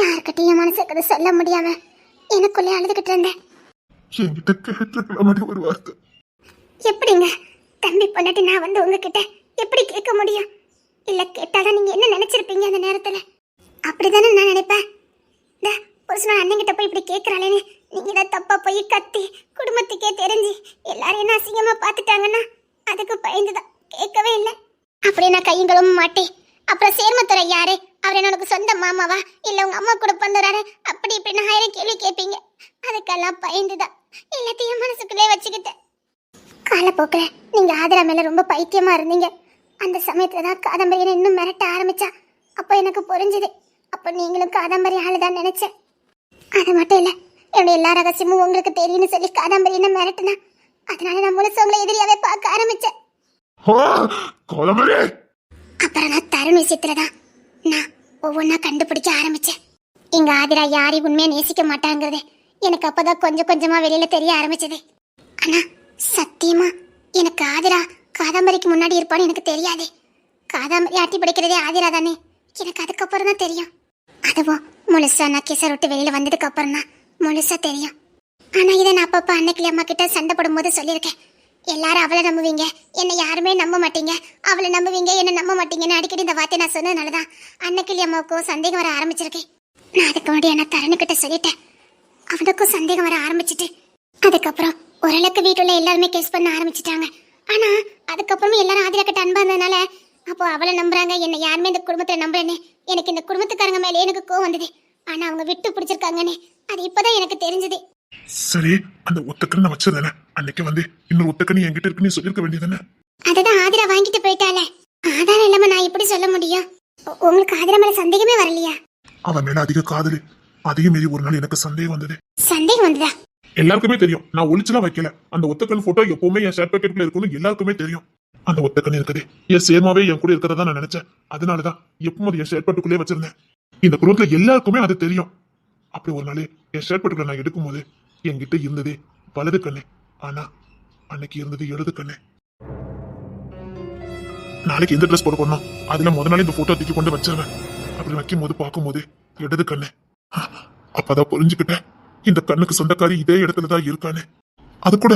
S3: யார்கிட்டயும் மனசுக்கு சொல்ல முடியாம எனக்குள்ளே அழுதுகிட்டு இருந்தேன்.
S2: என்கிட்ட கேட்டிருக்கலாமே ஒரு வார்த்தை.
S3: எப்படிங்க தம்பி பொண்டாட்டி நான் வந்து உங்ககிட்ட எப்படி கேட்க முடியும்? இல்ல கேட்டாதான் நீங்க என்ன நினைச்சிருப்பீங்க அந்த நேரத்துல? அப்படிதானே நான் நினைப்பேன். இந்த புருஷனோட அண்ணங்கிட்ட போய் இப்படி கேட்கறாளேன்னு நீங்க ஏதாவது தப்பா போய் கத்தி குடும்பத்துக்கே தெரிஞ்சு எல்லாரும் என்ன அசிங்கமா பார்த்துட்டாங்கன்னா அதுக்கு பயந்துதான் கேட்கவே இல்லை. அப்படியே நான் கையங்களும் மாட்டேன். அப்புறம் சேர்மத்துறை யாரு? அவர் என்ன உனக்கு சொந்த மாமாவா இல்ல உங்க அம்மா கூட பிறந்தவராரு? அப்படி இப்படின்னு 1000 கேள்வி கேட்பீங்க. அதுக்கெல்லாம் பயந்துதான் எல்லாத்தையும் மனசுக்குள்ளே வச்சுக்கிட்டேன். காலப்போக்கில் நீங்க ஆதரா மேல ரொம்ப பைத்தியமா இருந்தீங்க. அந்த சமயத்துல தான் காதம்பரியனை இன்னும் மிரட்ட ஆரம்பிச்சா. அப்போ எனக்கு புரிஞ்சுது, அப்போ நீங்களும் காதம்பரி ஆளுதான் நினைச்சேன். அது மட்டும் இல்ல, என்னுடைய எல்லா ரகசியமும் உங்களுக்கு தெரியும்னு சொல்லி காதம்பரியனை மிரட்டினா. அதனால நான் முழுசு உங்களை எதிரியாவே பார்க்க ஆரம்பிச்சேன். அப்புறம் நான் தருண் விஷயத்துலதான் நான் ஒவ்வொன்னா கண்டுபிடிக்க ஆரம்பிச்சேன். எங்க ஆதிரா யாரையும் உண்மையா நேசிக்க மாட்டாங்கிறது எனக்கு அப்பதான் கொஞ்சம் கொஞ்சமா வெளியில தெரிய ஆரம்பிச்சது. ஆனா சத்தியமா எனக்கு ஆதிரா காதம்பரிக்கு முன்னாடி இருப்பான்னு எனக்கு தெரியாது. காதம்பரி ஆட்டி படிக்கிறதே ஆதிரா தானே, எனக்கு அதுக்கப்புறம் தான் தெரியும். அதுவும் முழுசா நான் கிசர் விட்டு வெளியில வந்ததுக்கு அப்புறம் தான் முழுசா தெரியும். ஆனா இதை நான் அப்பப்ப அன்னைக்கு அம்மா கிட்ட சண்டை போடும்போது சொல்லியிருக்கேன். எல்லாரும் அவளை நம்புவீங்க, என்னை யாருமே நம்ப மாட்டீங்க, அவளை நம்புவீங்க, என்ன நம்ப மாட்டீங்கன்னு அடிக்கடி இந்த வார்த்தை நான் சொன்னதுனாலதான் அன்னைக்கு அம்மாவுக்கும் சந்தேகம் வர ஆரம்பிச்சிருக்கேன். நான் அதுக்கு முன்னாடி என்ன தரணுக்கிட்ட சொல்லிட்டேன். அவனுக்கும் சந்தேகம் வர ஆரம்பிச்சிட்டு அதுக்கப்புறம் ஓரளவுக்கு வீட்டுல எல்லாருமே கேஸ் பண்ண ஆரம்பிச்சிட்டாங்க. ஆனா அதுக்கப்புறமும் எல்லாரும் ஆதிரா கிட்ட அன்பா இருந்ததுனால அப்போ அவளை நம்புறாங்க, என்னை யாருமே இந்த குடும்பத்துல நம்புறேன்னு எனக்கு இந்த குடும்பத்துக்காரங்க மேலே எனக்கு கோவம் வந்தது. ஆனா அவங்க விட்டு பிடிச்சிருக்காங்கன்னு அது இப்பதான் எனக்கு தெரிஞ்சது.
S2: சரி, அந்த ஒத்தக்கன் நான் வச்சதானே, அன்னைக்கு வந்து இன்னொரு ஒத்தக்கன் என்கிட்ட இருக்குன்னு சொல்லிருக்க வேண்டியதானே.
S3: அதுதான் ஆதிரா வாங்கிட்டு போயிட்டாலே, ஆதாரம் இல்லாம நான் எப்படி சொல்ல முடியும்? உங்களுக்கு ஆதிரா மேல சந்தேகமே வரலையா?
S2: அவன் மேல அதிக காதலு, அதையும் மீறி ஒரு நாள் எனக்கு சந்தேகம் வந்தது.
S3: சந்தேகம் வந்ததா?
S2: எல்லாருக்குமே தெரியும், நான் ஒளிச்சுலாம் வைக்கல. அந்த ஒத்தக்கன் போட்டோ எப்பவுமே என் ஷேர் பாக்கெட்ல இருக்குன்னு எல்லாருக்குமே தெரியும். அந்த ஒத்தக்கன் இருக்குது என் சேர்மாவே என் கூட இருக்கிறதா நான் நினைச்சேன். அதனாலதான் எப்பவும் என் ஷேர் பாட்டுக்குள்ளே வச்சிருந்தேன். இந்த குடும்பத்துல எல்லாருக்குமே அது தெரியும். அப்படி ஒரு நாள் என் ஷேர் பாட்டுக்குள்ள நான் எடுக்கும் போது என்கிட்ட இருந்ததே வலது கண்ணு, ஆனா அன்னைக்கு இருந்தது இடது கண்ணு. நாளைக்கு எந்த ட்ரெஸ் போட போறோம் அதுல முத நாள் இந்த போட்டோ தூக்கி கொண்டு வச்சிருவேன். அப்படி வைக்கும் போது பார்க்கும் போது இடது கண்ணு. அப்பதான் புரிஞ்சுக்கிட்டேன், இந்த கண்ணுக்கு சொந்தக்காரி இதே இடத்துலதான் இருக்கானு. அது கூட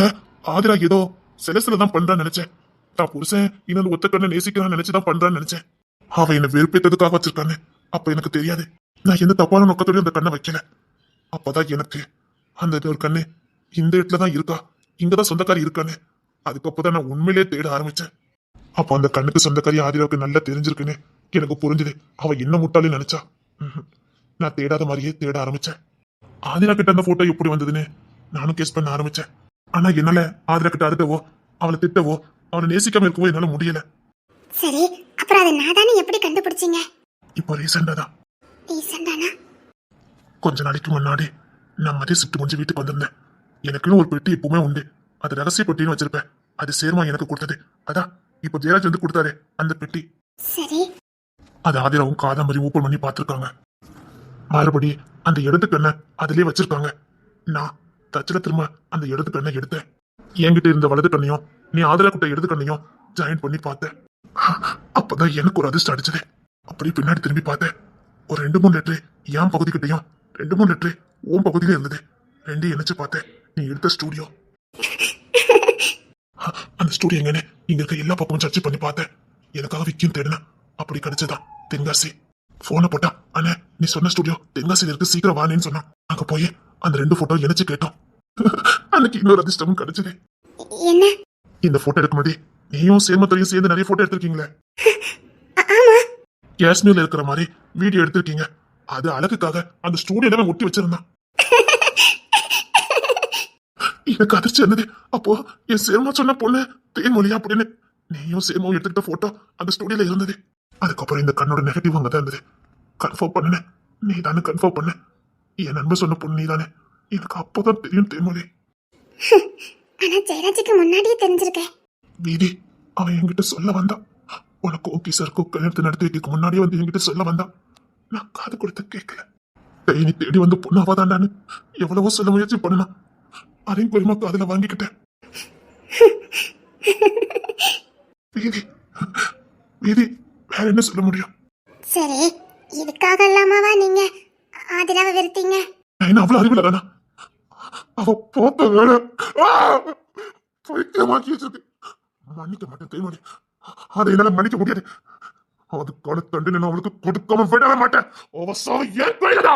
S2: ஆதிரா ஏதோ சிலசிலதான் பண்றான்னு நினைச்சேன். தான் புருஷன் இன்னொரு ஒத்த கண்ணை நேசிக்கிறான்னு நினைச்சுதான் பண்றான்னு நினைச்சேன். அவன் என்ன வெறுப்பேற்றதுக்காக வச்சிருக்கான்னு அப்ப எனக்கு தெரியாது. நான் எந்த தப்பான நோக்கத்தோடய அந்த கண்ணை வைக்கல. அப்பதான் எனக்கு அந்த ஒரு கண்ணு இந்த இடத்துலதான் இருக்கா, இங்கதான் சொந்தக்காரி இருக்கான்னு அதுக்கப்புறம் நான் உண்மையிலே தேட ஆரம்பிச்சேன். அப்போ அந்த கண்ணுக்கு சொந்தக்காரி ஆதிராவுக்கு நல்லா தெரிஞ்சிருக்குன்னு எனக்கு புரிஞ்சுது. அவ என்ன முட்டாளு நினைச்சா. நான் தேடாத மாதிரியே தேட ஆரம்பிச்சேன். ஆதிரா கிட்ட அந்த போட்டோ எப்படி வந்ததுன்னு நானும் கேஸ் பண்ண ஆரம்பிச்சேன். ஆனா என்னால ஆதிரா கிட்ட அதட்டவோ அவளை திட்டவோ அவளை நேசிக்காம இருக்கவோ என்னால முடியல.
S3: சரி, அப்புறம் அதை நான் தானே எப்படி கண்டுபிடிச்சீங்க?
S2: இப்போ ரீசெண்டா தான்.
S3: ரீசெண்டானா?
S2: கொஞ்ச நாளைக்கு முன்னாடி நான் மதிய ஷிஃப்ட் முடிஞ்சு வீட்டுக்கு வந்திருந்தேன். எனக்குன்னு ஒரு பெட்டி எப்பவுமே உண்டு, அது ரகசிய பெட்டின்னு வச்சிருப்பேன். அது சேர்மா எனக்கு கொடுத்தது. அதான் இப்போ ஜெயராஜ் வந்து கொடுத்தாரு அந்த பெட்டி.
S3: சரி,
S2: அது ஆதிராவும் காதம்பரி ஓப்பன் பண்ணி பார்த்துருக்காங்க. மறுபடி அந்த இடது கண்ணை அதிலே வச்சிருக்காங்க. நான் தச்சில திரும்ப அந்த இடது கண்ணை எடுத்தேன். என்கிட்ட இருந்த வலது கண்ணையும் நீ ஆதிரா கிட்ட இடது கண்ணையும் ஜாயின் பண்ணி பார்த்தேன். அப்பதான் எனக்கு ஒரு அதிர்ஷ்டம் அடிச்சது. அப்படி பின்னாடி திரும்பி பார்த்தேன். ஒரு 2-3 லெட்டரு என் பகுதிக்கிட்டையும் 2-3 லெட்டரு உன் பகுதியில இருந்தது. ரெண்டையும் இணைச்சு பார்த்தேன். நீ எடுத்த ஸ்டூடியோ. அந்த ஸ்டூடியோ எங்கன்னு இங்க இருக்க எல்லா பக்கமும் சர்ச் பண்ணி பார்த்தேன். எனக்காக விக்கியும் தேடினேன். அப்படி கிடைச்சதான் தென்காசி. போனை போட்டா, அண்ணே நீ சொன்ன ஸ்டுடியோ தென்காசியில இருக்கு, சீக்கிரம் வானேன்னு சொன்னான். அங்க போய் அந்த 2 போட்டோ இணைச்சு கேட்டோம். அன்னைக்கு இன்னொரு அதிர்ஷ்டமும் கிடைச்சது.
S3: என்ன?
S2: இந்த போட்டோ எடுக்க முன்னாடி நீயும் சேர்மத்துறையும் சேர்ந்து நிறைய போட்டோ எடுத்திருக்கீங்களே.
S3: ஆமா,
S2: காஷ்மீர்ல இருக்கிற மாதிரி வீடியோ எடுத்திருக்கீங்க. அது அழகுக்காக அந்த ஸ்டூடியோல ஒட்டி வச்சிருந்தான். எனக்கு அதிர்ச்சி இருந்தது. அப்போ என் சேர்மா சொன்ன பொண்ணு தேன்மொழியா அப்படின்னு நீயும் சேர்மாவும் எடுத்துக்கிட்ட போட்டோ அந்த ஸ்டூடியோல இருந்தது. அதுக்கப்புறம் இந்த கண்ணோட நெகட்டிவ் அங்கதான் இருந்தது. கன்ஃபார்ம் பண்ணு, நீ தானே கன்ஃபார்ம் பண்ணு. என் நண்பன் சொன்ன பொண்ணு நீ தானே. எனக்கு அப்போதான் தெரியும் தேன்மொழி.
S3: ஆனா ஜெயராஜுக்கு முன்னாடியே தெரிஞ்சிருக்கேன்.
S2: வீதி அவன் என்கிட்ட சொல்ல வந்தான். உனக்கு ஓகே சார்க்கு கல்யாணத்தை நடத்தி வைக்க முன்னாடியே வந்து என்கிட்ட சொல்ல வந்தான். நான் காது கொடுத்து கேட்கல. நீ தேடி வந்து பொண்ணு அவதாண்டான்னு எவ்வளவோ சொல்ல முயற்சி பண்ணலாம். அதையும் பெருமா காதுல வாங்கிக்கிட்டேன். வீதி வீதி வேற என்ன சொல்ல முடியும்?
S3: சரி, இதுக்காக இல்லாமவா நீங்க ஆதிராவை வெறுத்தீங்க?
S2: நான் என்ன அவ்வளவு அறிவில்ல தானா? அவ போத்த வேலை பைத்தியமாக்கி வச்சிருக்கு. மன்னிக்க மாட்டேன் கைமணி, அதை என்னால மன்னிக்க முடியாது. அதுக்கான தண்டனை நான் அவளுக்கு கொடுக்காம விடவே மாட்டேன். அவ சாவு ஏன் கையிலடா.